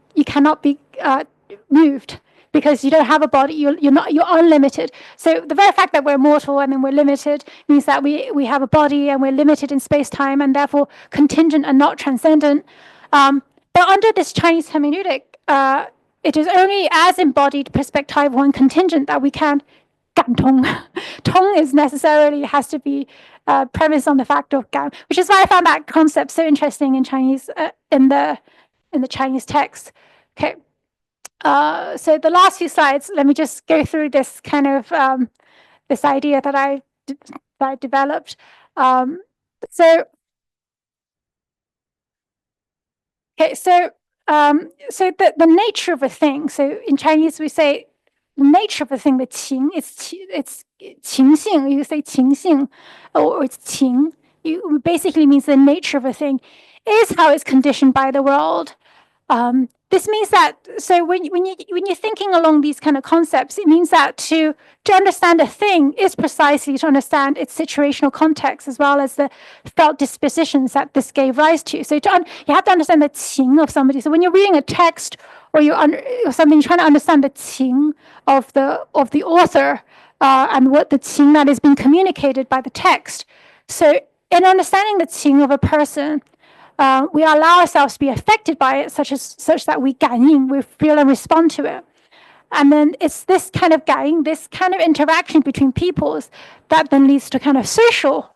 moved, because you don't have a body. You're unlimited. So the very fact that we're mortal and then we're limited means that we have a body and we're limited in space time and therefore contingent and not transcendent. But under this Chinese hermeneutic, it is only as embodied, perspectival, and contingent that we can 感通. Tong is necessarily has to be premised on the fact of 感, which is why I found that concept so interesting in Chinese, in the Chinese text. Okay. So the last few slides, let me just go through this kind of this idea that I developed. So the nature of a thing. So in Chinese we say the nature of a thing. The qing, it's 情性. You say 情性, or it's 情. It basically means the nature of a thing is how it's conditioned by the world. This means that, so when you're thinking along these kind of concepts, it means that to understand a thing is precisely to understand its situational context as well as the felt dispositions that this gave rise to. So you have to understand the qing of somebody. So when you're reading a text or or something, you're trying to understand the qing of the author and what the qing that is being communicated by the text. So in understanding the qing of a person, we allow ourselves to be affected by it, such that we 感应, we feel and respond to it. And then it's this kind of 感应, this kind of interaction between peoples that then leads to kind of social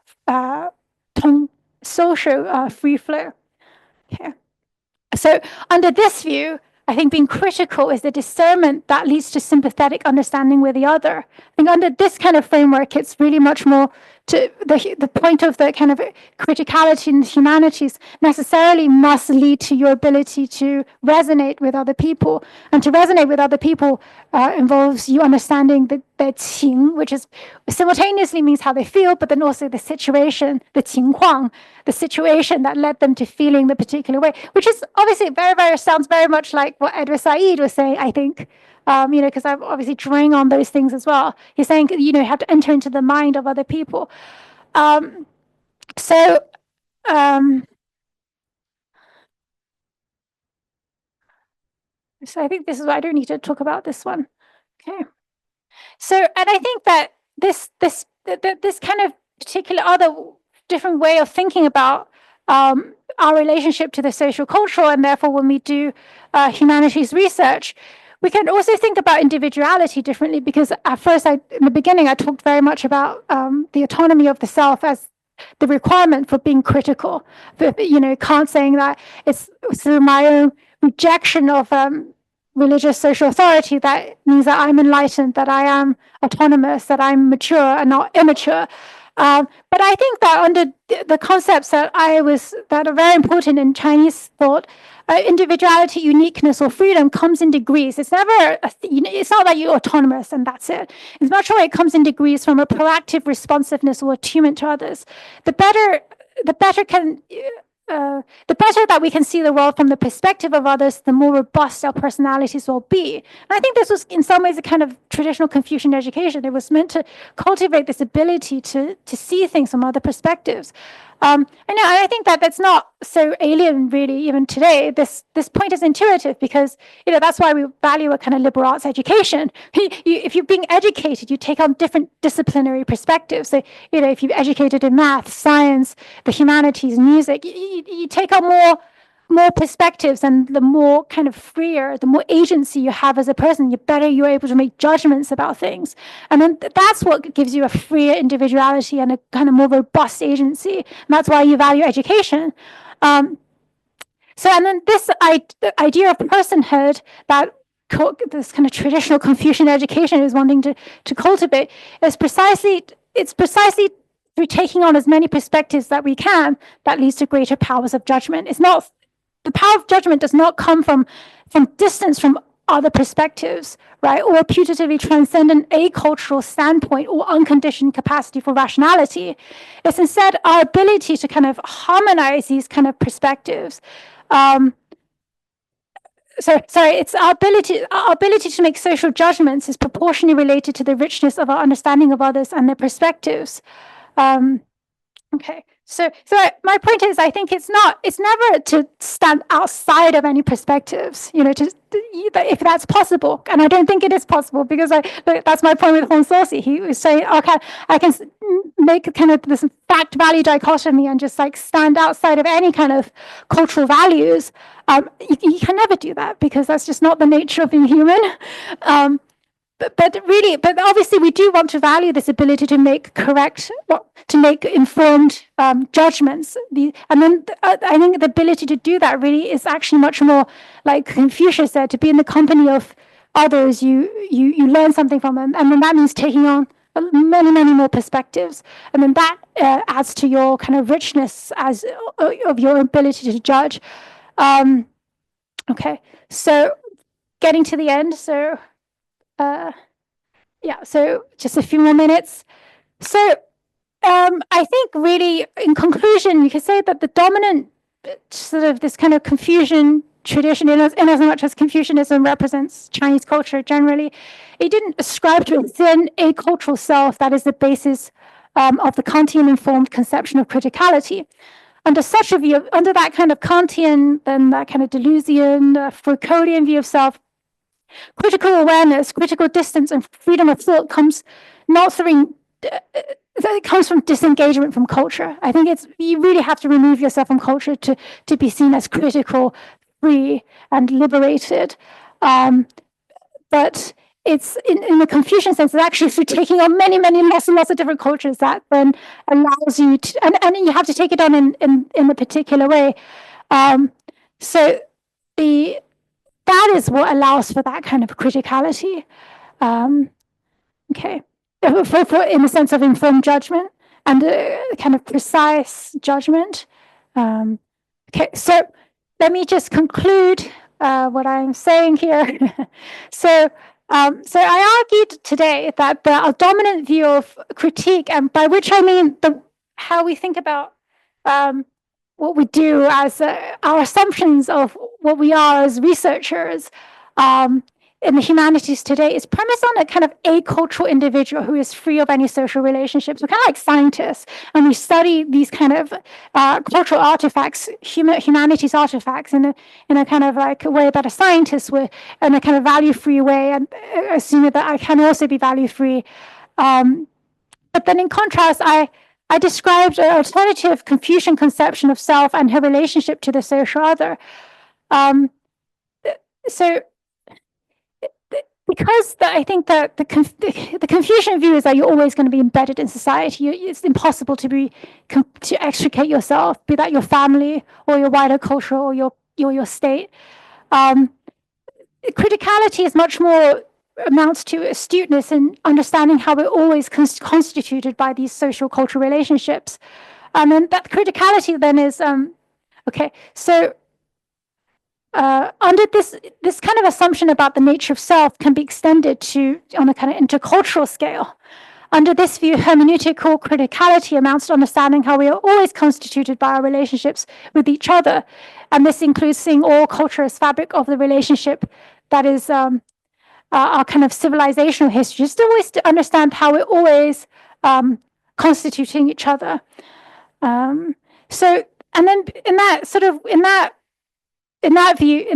free flow. Okay. So under this view, I think being critical is the discernment that leads to sympathetic understanding with the other. I think under this kind of framework, it's really much more to the point of the kind of criticality in the humanities necessarily must lead to your ability to resonate with other people. And to resonate with other people involves you understanding their qing, which is simultaneously means how they feel, but then also the situation, the 情况, the situation that led them to feeling the particular way, which is obviously sounds very much like what Edward Said was saying, I think. Because I'm obviously drawing on those things as well. He's saying, you have to enter into the mind of other people. So I think this is why I don't need to talk about this one. Okay. So, and I think that this kind of particular other different way of thinking about our relationship to the social cultural, and therefore when we do humanities research, we can also think about individuality differently, because at first, in the beginning, I talked very much about the autonomy of the self as the requirement for being critical. Kant saying that it's through my own rejection of religious social authority that means that I'm enlightened, that I am autonomous, that I'm mature and not immature. But I think that under the concepts that are very important in Chinese thought, individuality, uniqueness, or freedom comes in degrees. It's never, it's not that you're autonomous and that's it. It's much more it comes in degrees from a proactive responsiveness or attunement to others. The better that we can see the world from the perspective of others, the more robust our personalities will be. And I think this was in some ways a kind of traditional Confucian education. It was meant to cultivate this ability to see things from other perspectives. And I think that that's not so alien really even today. This point is intuitive because that's why we value a kind of liberal arts education. If you're being educated, you take on different disciplinary perspectives. So if you're educated in math, science, the humanities, music, you take on more perspectives, and the more kind of freer, the more agency you have as a person, the better you're able to make judgments about things. And then that's what gives you a freer individuality and a kind of more robust agency. And that's why you value education. And then this idea of personhood that this kind of traditional Confucian education is wanting to cultivate is precisely through taking on as many perspectives that we can that leads to greater powers of judgment. It's not the power of judgment does not come from distance from other perspectives, right? Or putatively transcendent acultural standpoint or unconditioned capacity for rationality. It's instead our ability to kind of harmonize these kind of perspectives. It's our ability to make social judgments is proportionally related to the richness of our understanding of others and their perspectives. Okay. My point is, I think it's never to stand outside of any perspectives, if that's possible. And I don't think it is possible, because that's my point with Hong Sorsi. He was saying, okay, I can make kind of this fact value dichotomy and just like stand outside of any kind of cultural values. You can never do that, because that's just not the nature of being human. But obviously we do want to value this ability to make informed judgments. I think the ability to do that really is actually much more, like Confucius said, to be in the company of others. You learn something from them, and then that means taking on many more perspectives, and then that adds to your kind of richness of your ability to judge. Okay, so getting to the end. So just a few more minutes. So I think really, in conclusion, you could say that the dominant sort of this kind of Confucian tradition, in as much as Confucianism represents Chinese culture generally, it didn't ascribe to within a cultural self that is the basis of the Kantian-informed conception of criticality. Under such a view, under that kind of Kantian, then that kind of Deleuzian, Foucauldian view of self, critical awareness, critical distance, and freedom of thought comes not through. It comes from disengagement from culture. I think you really have to remove yourself from culture to be seen as critical, free, and liberated. But it's in the Confucian sense, it's actually through taking on many lots and lots of different cultures that then allows you to, and you have to take it on in a particular way. That is what allows for that kind of criticality. Okay, in the sense of informed judgment and kind of precise judgment. Okay, so let me just conclude what I'm saying here. So I argued today that the dominant view of critique, and by which I mean how we think about what we do as our assumptions of what we are as researchers in the humanities today, is premised on a kind of acultural individual who is free of any social relationships. We're kind of like scientists, and we study these kind of cultural artifacts, humanities artifacts, in a kind of like a way that a scientist would, in a kind of value-free way, and assuming that I can also be value-free. But then in contrast, I described an alternative Confucian conception of self and her relationship to the social other. Because I think that the Confucian view is that you're always going to be embedded in society. It's impossible to extricate yourself, be that your family or your wider culture or your state. Criticality is much more amounts to astuteness and understanding how we're always constituted by these social cultural relationships. And that criticality then is okay. So under this kind of assumption about the nature of self can be extended to on a kind of intercultural scale. Under this view, hermeneutical criticality amounts to understanding how we are always constituted by our relationships with each other, and this includes seeing all culture as fabric of the relationship that is our kind of civilizational history. Just always to understand how we're always constituting each other. So, and then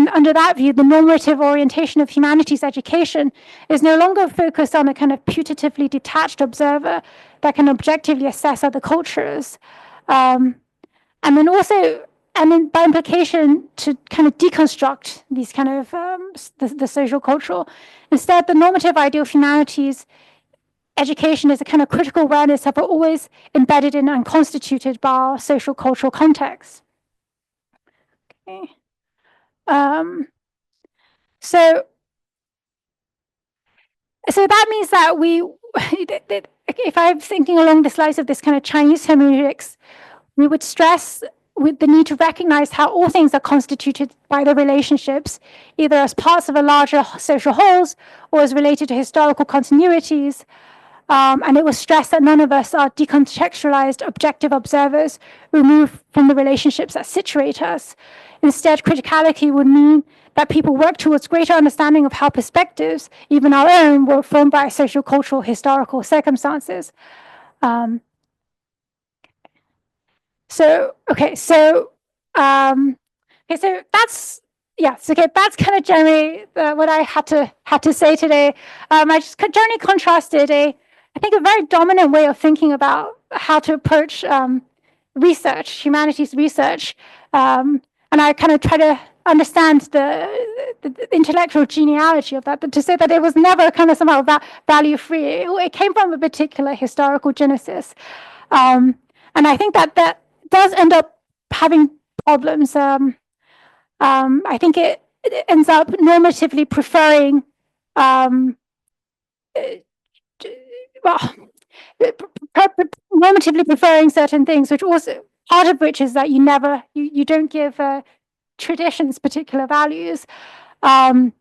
under that view, the normative orientation of humanities education is no longer focused on a kind of putatively detached observer that can objectively assess other cultures. And then by implication, to kind of deconstruct these kind of the social cultural. Instead, the normative ideal of humanities education is a kind of critical awareness of we're always embedded in and constituted by our social cultural context. Okay. So that means that if I'm thinking along the lines of this kind of Chinese hermeneutics, we would stress with the need to recognize how all things are constituted by the relationships, either as parts of a larger social wholes or as related to historical continuities. And it was stressed that none of us are decontextualized objective observers removed from the relationships that situate us. Instead, criticality would mean that people work towards greater understanding of how perspectives, even our own, were formed by social, cultural, historical circumstances. okay, so that's yes, okay, that's kind of generally what I had to say today. I just generally contrasted I think a very dominant way of thinking about how to approach research, humanities research, and I kind of try to understand the intellectual genealogy of that, but to say that it was never kind of somehow value free. It came from a particular historical genesis, and I think that does end up having problems. I think it ends up normatively preferring, normatively preferring certain things, which also part of which is that you don't give traditions particular values, and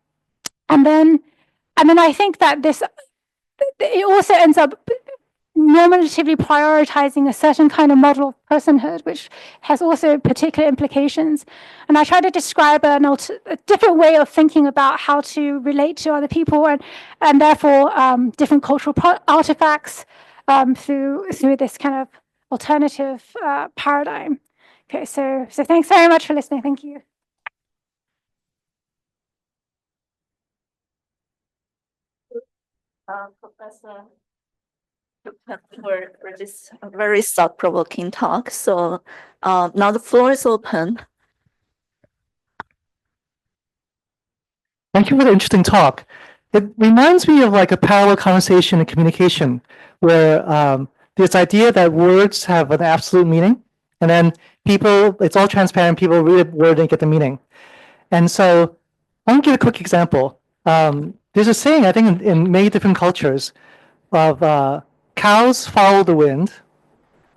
then I think that it also ends up normatively prioritizing a certain kind of model of personhood, which has also particular implications. And I try to describe a different way of thinking about how to relate to other people and therefore different cultural artifacts through this kind of alternative paradigm. Okay, so thanks very much for listening. Thank you. Professor, for this very thought-provoking talk. So now the floor is open. Thank you for the interesting talk. It reminds me of like a parallel conversation and communication where this idea that words have an absolute meaning, and then it's all transparent, people read a word and get the meaning. And so I'm going to give a quick example. There's a saying, I think, in many different cultures of cows follow the wind,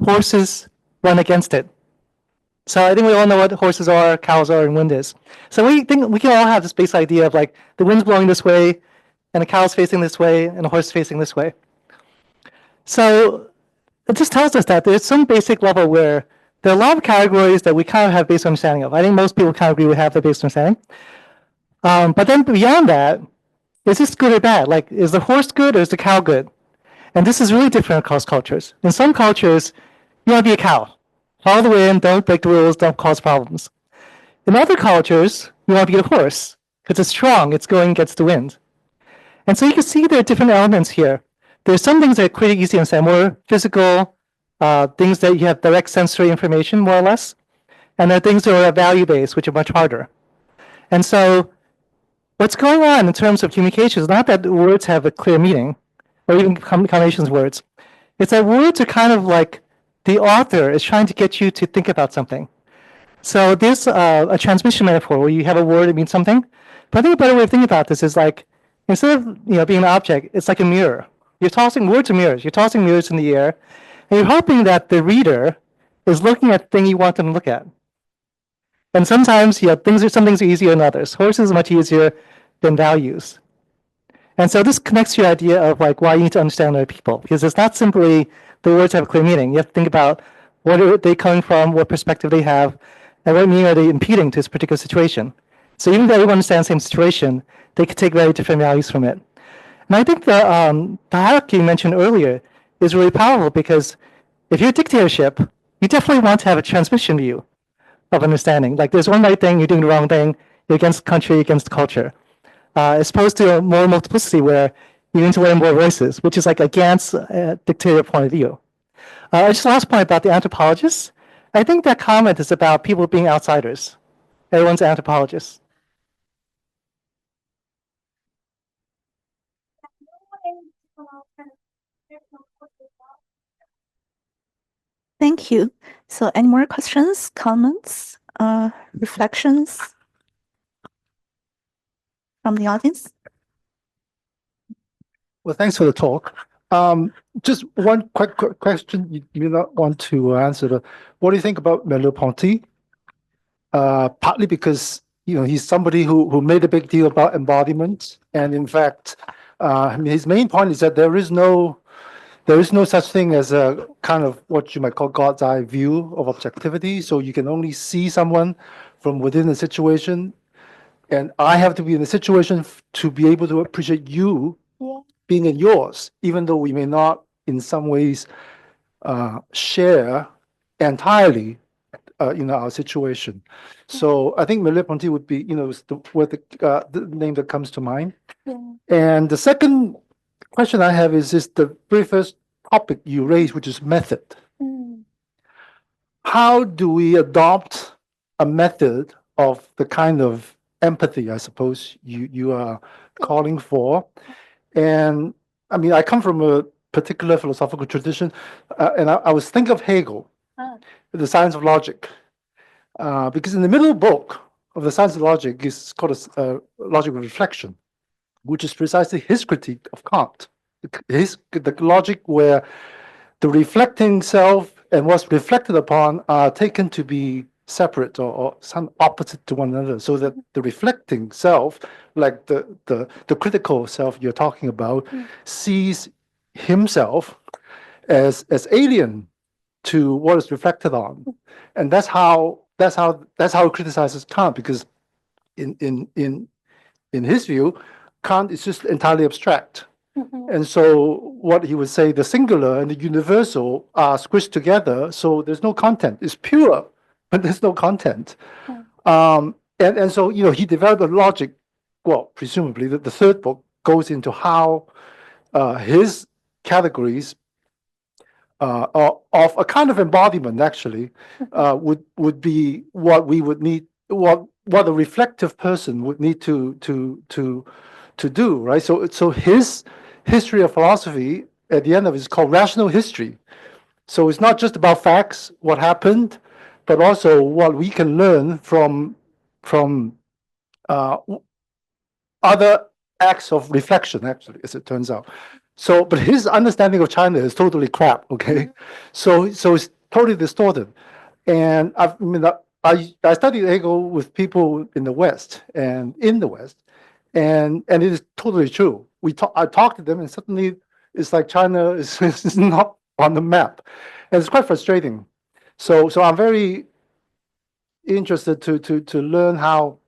horses run against it. So I think we all know what horses are, cows are, and wind is. So we think we can all have this base idea of like the wind's blowing this way, and the cow's facing this way, and the horse is facing this way. So it just tells us that there's some basic level where there are a lot of categories that we kind of have basic understanding of. I think most people kind of agree we have the basic understanding. But then beyond that, is this good or bad? Like, is the horse good or is the cow good? And this is really different across cultures. In some cultures, you want to be a cow. Follow the wind, don't break the rules, don't cause problems. In other cultures, you want to be a horse because it's strong, it's going against the wind. And so you can see there are different elements here. There's some things that are pretty easy to understand, more physical, things that you have direct sensory information, more or less. And there are things that are value-based, which are much harder. And so what's going on in terms of communication is not that words have a clear meaning, or even combinations of words. It's that words are kind of like the author is trying to get you to think about something. So there's a transmission metaphor where you have a word that means something. But I think a better way of thinking about this is like, instead of being an object, it's like a mirror. You're tossing words are mirrors. You're tossing mirrors in the air, and you're hoping that the reader is looking at the thing you want them to look at. And sometimes, some things are easier than others. Horses are much easier than values. And so this connects to your idea of like why you need to understand other people, because it's not simply the words have a clear meaning. You have to think about what are they coming from, what perspective they have, and what meaning are they impeding to this particular situation. So even though everyone understands the same situation, they could take very different values from it. And I think the hierarchy you mentioned earlier is really powerful because if you're a dictatorship, you definitely want to have a transmission view of understanding. Like there's one right thing, you're doing the wrong thing, you're against the country, against the culture. As opposed to a more multiplicity where you need to learn more voices, which is like a Gantz dictator point of view. Just last point about the anthropologists. I think that comment is about people being outsiders. Everyone's anthropologists. Thank you. So any more questions, comments, reflections from the audience? Well, thanks for the talk. Just one quick question you may not want to answer, but what do you think about Merleau-Ponty? Partly because he's somebody who made a big deal about embodiment, and in fact, his main point is that there is no such thing as a kind of what you might call God's eye view of objectivity. So you can only see someone from within the situation, and I have to be in the situation to be able to appreciate you being in yours, even though we may not in some ways share entirely our situation. So I think Merleau-Ponty would be, is the name that comes to mind. Yeah. And the second question I have is the very first topic you raised, which is method. How do we adopt a method of the kind of empathy, I suppose, you are calling for? And I mean, I come from a particular philosophical tradition, and I was thinking of Hegel, The Science of Logic, because in the middle book of The Science of Logic is called a Logic of Reflection, which is precisely his critique of Kant, the logic where the reflecting self and what's reflected upon are taken to be separate or some opposite to one another, so that the reflecting self, like the critical self you're talking about, sees himself as alien to what is reflected on, and that's how it criticizes Kant, because in his view, Kant is just entirely abstract. And so what he would say, the singular and the universal are squished together, so there's no content. It's pure, but there's no content. And so, he developed a logic, well, presumably the third book goes into how his categories of a kind of embodiment, actually, would be what we would need, what a reflective person would need to do, right? So his history of philosophy at the end of it is called rational history. So it's not just about facts, what happened, but also what we can learn from other acts of reflection, actually, as it turns out. So, but his understanding of China is totally crap. Okay, so it's totally distorted. And I studied Hegel with people in the West, and it is totally true. I talked to them, and suddenly it's like China is not on the map, and it's quite frustrating. So I'm very interested to learn how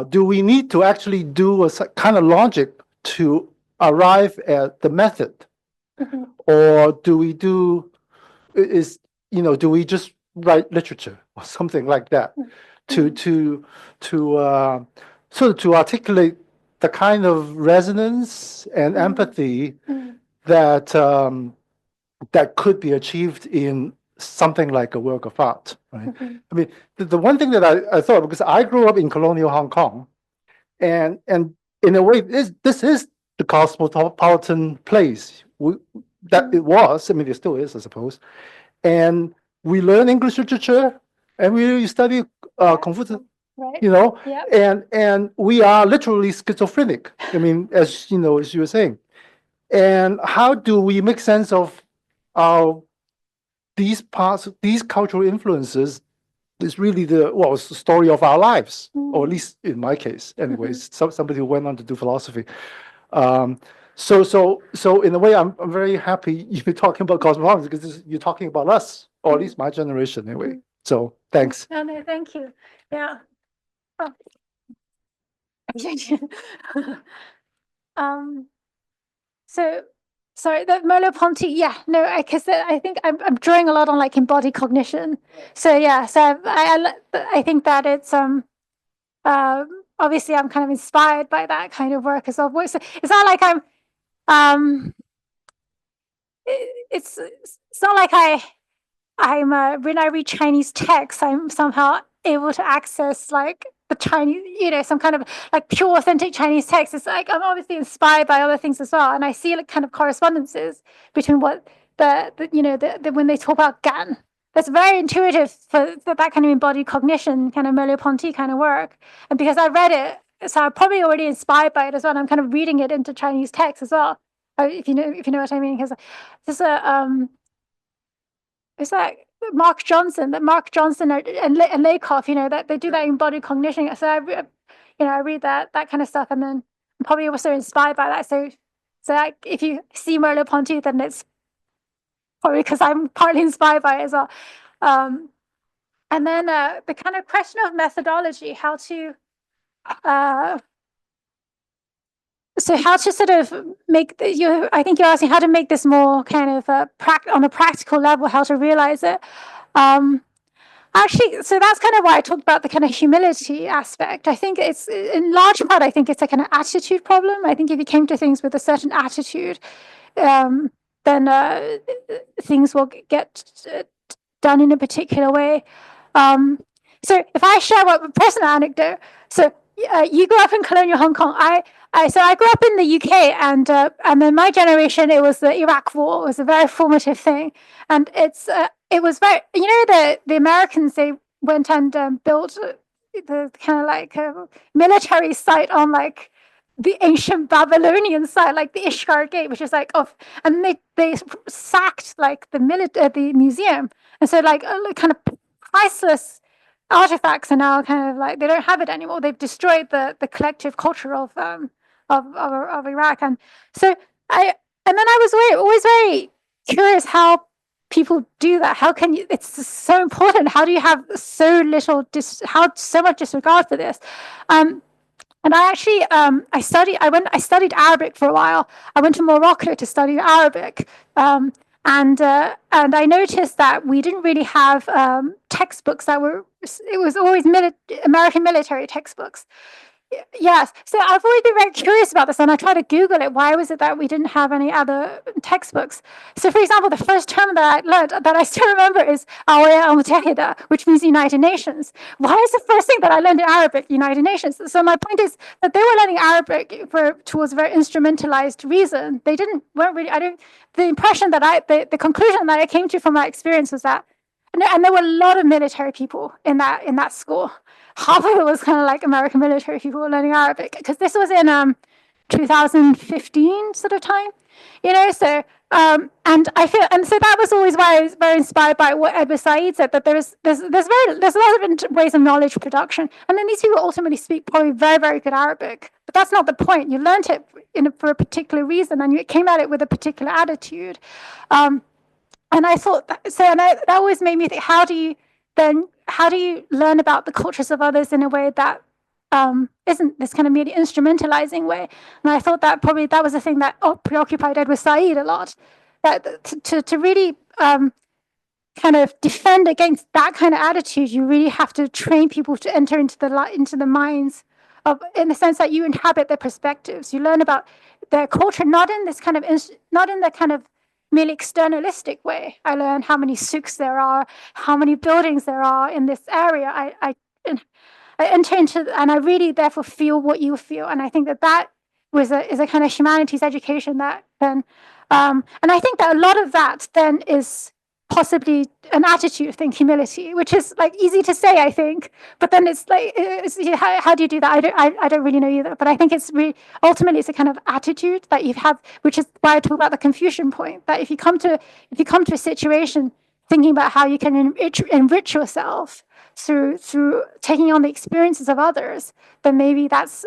do we need to actually do a kind of logic to arrive at the method, or do we do we just write literature or something like that to sort of to articulate the kind of resonance and empathy that that could be achieved in something like a work of art, right? I mean, the one thing that I thought, because I grew up in colonial Hong Kong, and in a way, this is the cosmopolitan place that it was. I mean, it still is, I suppose. And we learn English literature, and we study Confucius. Right. And we are literally schizophrenic. I mean, as you were saying. And how do we make sense of these cultural influences? Is really the story of our lives, or at least in my case, anyways. Somebody who went on to do philosophy. So in a way, I'm very happy you're talking about cosmology, because you're talking about us, or at least my generation, anyway. So thanks. No, thank you. Yeah. So sorry, the Merleau-Ponty, because I think I'm drawing a lot on like embodied cognition. So I think that it's obviously I'm kind of inspired by that kind of work as well. So it's not like I'm it's not like I'm when I read Chinese texts, I'm somehow able to access like the Chinese, some kind of like pure authentic Chinese text. It's like I'm obviously inspired by other things as well, and I see like kind of correspondences between what the when they talk about Gan. That's very intuitive for that kind of embodied cognition, kind of Merleau-Ponty kind of work. And because I read it, so I'm probably already inspired by it as well. And I'm kind of reading it into Chinese text as well, if you know what I mean. Because there's it's like Mark Johnson and Lakoff, that they do that embodied cognition. So I read that kind of stuff, and then I'm probably also inspired by that. So like if you see Merleau-Ponty, then it's probably because I'm partly inspired by it as well. And then the kind of question of methodology, how to sort of make I think you're asking how to make this more kind of on a practical level, how to realize it. Actually, so that's kind of why I talked about the kind of humility aspect. I think it's in large part, I think it's a kind of attitude problem. I think if you came to things with a certain attitude, then things will get done in a particular way. So if I share a personal anecdote, so you grew up in colonial Hong Kong. So I grew up in the UK, and then my generation, it was the Iraq War. It was a very formative thing, and it was very, the Americans, they went and built the kind of like military site on like the ancient Babylonian site, like the Ishtar Gate, which is like and they sacked like the museum, and so like kind of priceless artifacts are now kind of like they don't have it anymore. They've destroyed the collective culture of Iraq, and so then I was always very curious how people do that. How can you? It's so important. How do you have so much disregard for this? And I actually I studied Arabic for a while. I went to Morocco to study Arabic. And I noticed that we didn't really have textbooks it was always American military textbooks. Yes. So I've always been very curious about this, and I tried to Google it. Why was it that we didn't have any other textbooks? So, for example, the first term that I learned that I still remember is Awaya al-Mutahida, which means United Nations. Why is the first thing that I learned in Arabic United Nations? So my point is that they were learning Arabic towards a very instrumentalized reason. The impression that the conclusion that I came to from my experience was that, and there were a lot of military people in that school. Half of it was kind of like American military people learning Arabic, because this was in 2015 sort of time, so and I feel, and so that was always why I was very inspired by what Edward Said said, that there's a lot of different ways of knowledge production, and then these people ultimately speak probably very, very good Arabic, but that's not the point. You learned it for a particular reason, and you came at it with a particular attitude, and I thought that always made me think, how do you learn about the cultures of others in a way that isn't this kind of merely instrumentalizing way? And I thought that probably that was the thing that preoccupied Edward Said a lot, that to really kind of defend against that kind of attitude, you really have to train people to enter into the minds of, in the sense that you inhabit their perspectives. You learn about their culture, not in the kind of merely externalistic way. I learned how many souks there are, how many buildings there are in this area. I enter into, and I really therefore feel what you feel. And I think that is a kind of humanities education that then, and I think that a lot of that then is possibly an attitude thing, humility, which is like easy to say, I think, but then it's like, how do you do that? I don't really know either, but I think it's really, ultimately it's a kind of attitude that you have, which is why I talk about the Confucian point, that if you come to a situation thinking about how you can enrich yourself through taking on the experiences of others, then maybe that's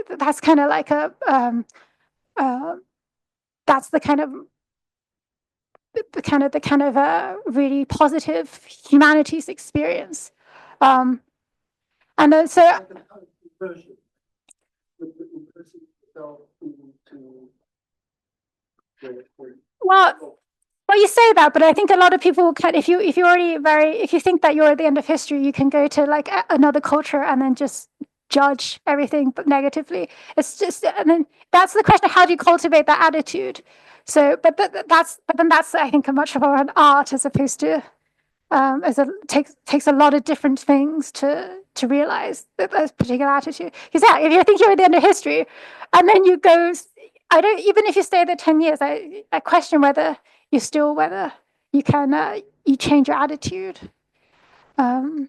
that's kind of like that's the kind of really positive humanities experience, and then so. Well, you say that, but I think a lot of people can. If you think that you're at the end of history, you can go to like another culture and then just judge everything but negatively. It's just, and then that's the question: how do you cultivate that attitude? So, but then that's I think a much more an art as opposed to takes a lot of different things to realize that particular attitude. Because if you think you're at the end of history, and then you go, even if you stay there 10 years, I question whether you can you change your attitude. Yeah.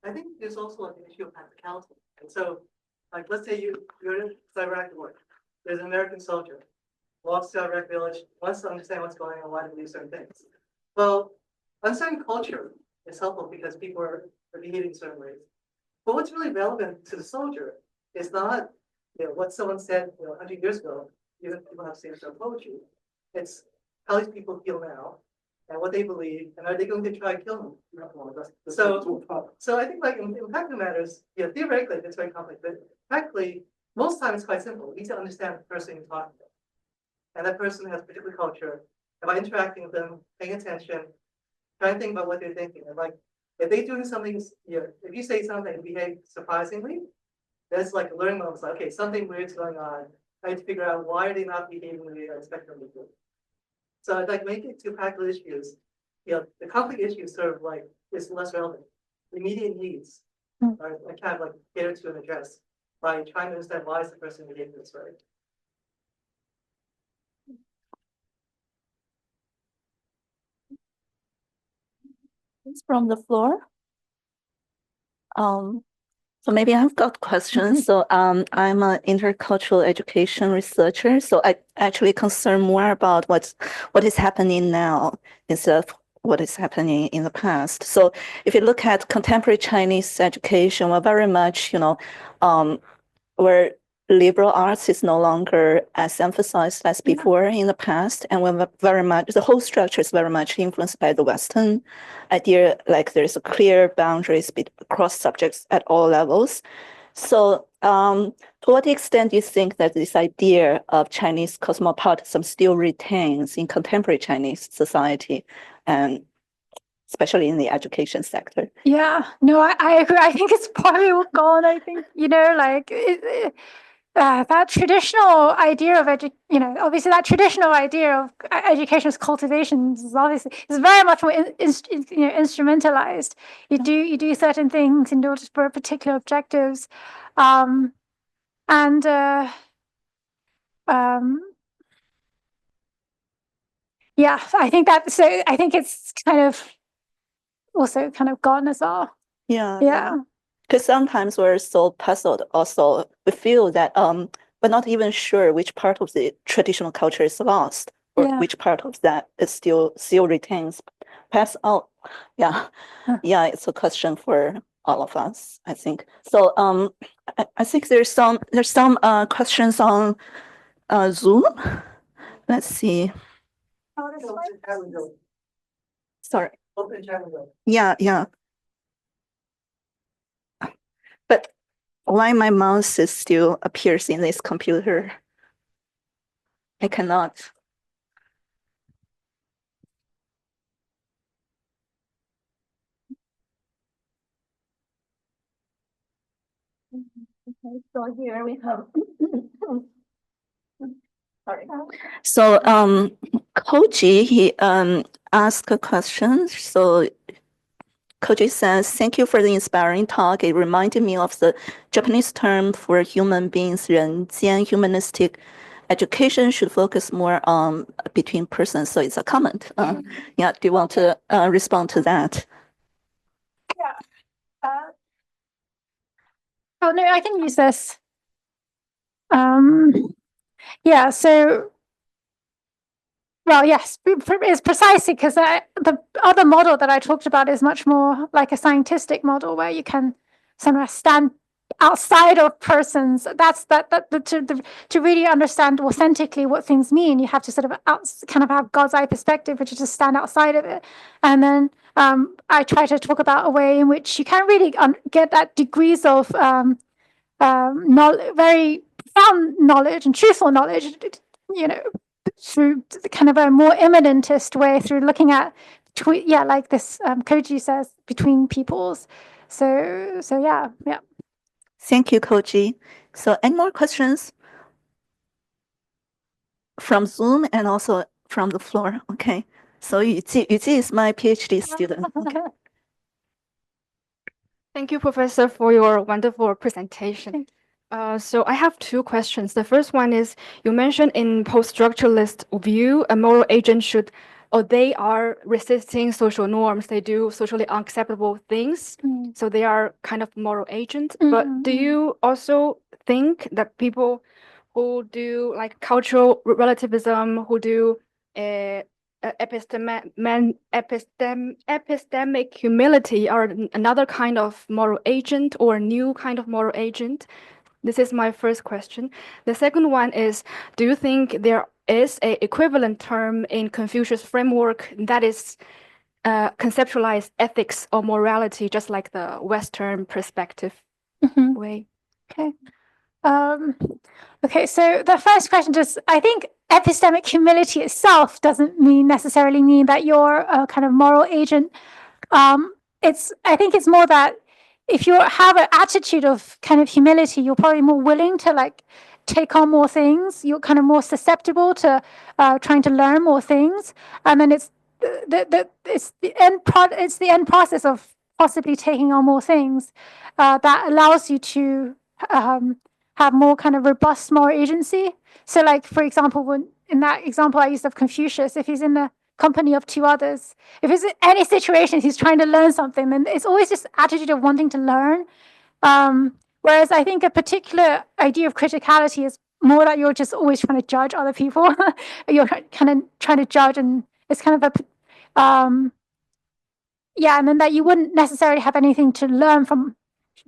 I think there's also an issue of practicality. And so, like, let's say you're in Iraq war. There's an American soldier, walks to Iraq village, wants to understand what's going on, why they do certain things. Well, understanding culture is helpful because people are behaving certain ways. But what's really relevant to the soldier is not what someone said 100 years ago, even if people have the same sort of poetry. It's how these people feel now and what they believe, and are they going to try to kill them? So I think like in practical matters, theoretically it's very complex, but practically most times it's quite simple. You need to understand the person you're talking to. And that person has a particular culture, Am I interacting with them, paying attention, trying to think about what they're thinking? And like, if they're doing something, if you say something and behave surprisingly, that's like a learning moment. It's like, okay, something weird's going on. I have to figure out why are they not behaving the way I expect them to do. So I'd like make it to practical issues. The conflict issue is sort of like is less relevant. The immediate needs are kind of like catered to and addressed by trying to understand why is the person behaving this way. From the floor. So maybe I've got questions. So I'm an intercultural education researcher. So I actually concern more about what is happening now instead of what is happening in the past. So if you look at contemporary Chinese education, we're very much, where liberal arts is no longer as emphasized as before in the past. And we're very much, the whole structure is very much influenced by the Western idea, like there's a clear boundaries across subjects at all levels. So to what extent do you think that this idea of Chinese cosmopolitanism still retains in contemporary Chinese society, and especially in the education sector? Yeah, no, I agree. I think it's probably all gone. I think, that traditional idea of obviously that traditional idea of education as cultivation is obviously is very much more instrumentalized. You do certain things in order for particular objectives, yeah, I think that. So I think it's kind of also kind of gone as well. Yeah. Because sometimes we're so puzzled also, we feel that we're not even sure which part of the traditional culture is lost or which part of that is still retains. Perhaps it's a question for all of us, I think. So I think there's some questions on Zoom. Let's see. Sorry. Open chat window. Yeah. But why my mouse is still appears in this computer? I cannot. Okay, so here we have. Sorry. So Koji, he asked a question. So Koji says, "Thank you for the inspiring talk. It reminded me of the Japanese term for human beings, 人间 humanistic education should focus more on between persons." So it's a comment. Do you want to respond to that? Yeah. Oh no, I can use this. Yeah. So. Well, yes, it's precisely because the other model that I talked about is much more like a scientific model where you can sort of stand outside of persons. To really understand authentically what things mean, you have to sort of kind of have God's eye perspective, which is to stand outside of it. And then I try to talk about a way in which you can really get that degrees of very profound knowledge and truthful knowledge, through kind of a more immanentist way, through looking at like this Koji says, between peoples. So yeah. Thank you, Koji. So any more questions from Zoom and also from the floor? Okay. So Yuji is my PhD student. Okay. Thank you, Professor, for your wonderful presentation. So I have two questions. The first one is, you mentioned in post-structuralist view, a moral agent they are resisting social norms. They do socially unacceptable things. So they are kind of moral agents. But do you also think that people who do like cultural relativism, who do epistemic humility are another kind of moral agent or a new kind of moral agent? This is my first question. The second one is, do you think there is an equivalent term in Confucius framework that is conceptualized ethics or morality, just like the Western perspective way? Okay. Okay, so the first question I think epistemic humility itself doesn't necessarily mean that you're a kind of moral agent. I think it's more that if you have an attitude of kind of humility, you're probably more willing to like take on more things. You're kind of more susceptible to trying to learn more things, and then it's the end process of possibly taking on more things that allows you to have more kind of robust moral agency. So, like for example, when in that example I used of Confucius, if he's in the company of two others, if it's any situation he's trying to learn something, then it's always this attitude of wanting to learn. Whereas I think a particular idea of criticality is more that you're just always trying to judge other people. You're kind of trying to judge, and it's kind of a yeah, and then that you wouldn't necessarily have anything to learn from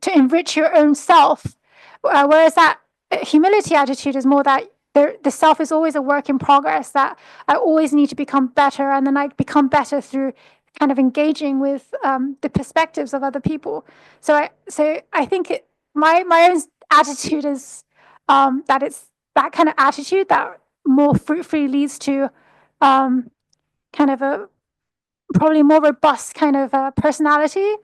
to enrich your own self. Whereas that humility attitude is more that the self is always a work in progress, that I always need to become better, and then I become better through kind of engaging with the perspectives of other people. So I think my own attitude is that it's that kind of attitude that more fruitfully leads to kind of a probably more robust kind of personality.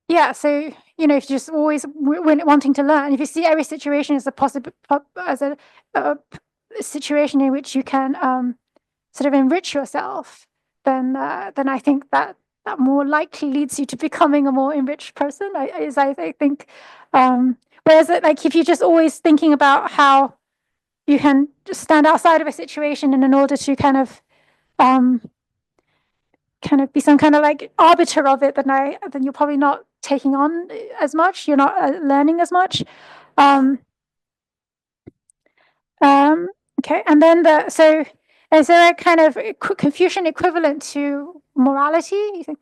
Yeah, so you know, if you're just always wanting to learn, if you see every situation as a possible as a situation in which you can sort of enrich yourself, then I think that more likely leads you to becoming a more enriched person. I think, whereas like if you're just always thinking about how you can just stand outside of a situation and in order to kind of be some kind of like arbiter of it, then you're probably not taking on as much. You're not learning as much. Okay, and then so is there a kind of Confucian equivalent to morality? You think?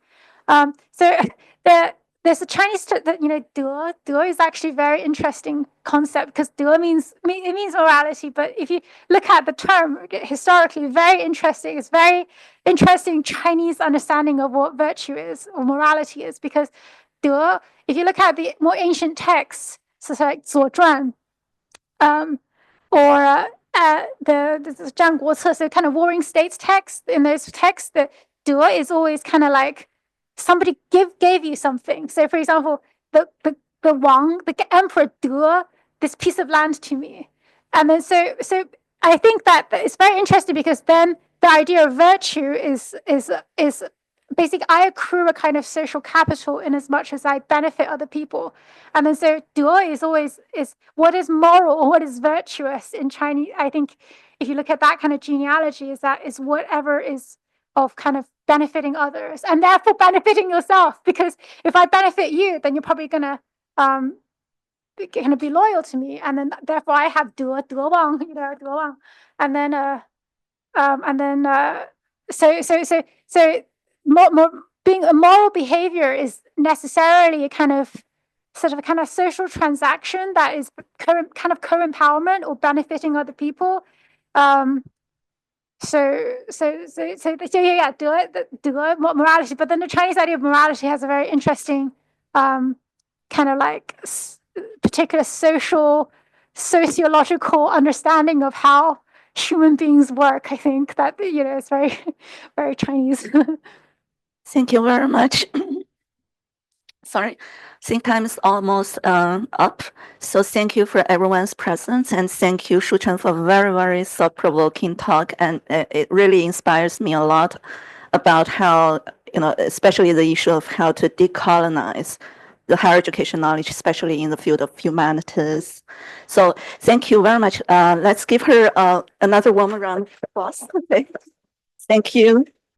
So there's a Chinese that, you know, de is actually a very interesting concept, because de means morality, but if you look at the term historically, very interesting. It's very interesting Chinese understanding of what virtue is or morality is, because de, if you look at the more ancient texts, so like 左传, or the 战国策, so kind of warring states text, in those texts, the de is always kind of like somebody gave you something. So for example, the Wang, the emperor, de this piece of land to me. And then so I think that it's very interesting, because then the idea of virtue is basically I accrue a kind of social capital in as much as I benefit other people. And then so de is always what is moral or what is virtuous in Chinese. I think if you look at that kind of genealogy, is whatever is of kind of benefiting others and therefore benefiting yourself, because if I benefit you, then you're probably gonna be loyal to me, and then therefore I have 德望, you know, 德望, and then so more being a moral behavior is necessarily a kind of social transaction that is co-empowerment or benefiting other people. So yeah, de morality. But then the Chinese idea of morality has a very interesting kind of like particular sociological understanding of how human beings work. I think that, you know, it's very, very Chinese. Thank you very much. Sorry, I think time is almost up. So thank you for everyone's presence, and thank you, Shuchen, for a very, very thought-provoking talk. And it really inspires me a lot about how, you know, especially the issue of how to decolonize the higher education knowledge, especially in the field of humanities. So thank you very much. Let's give her another warm round of applause. Thank you.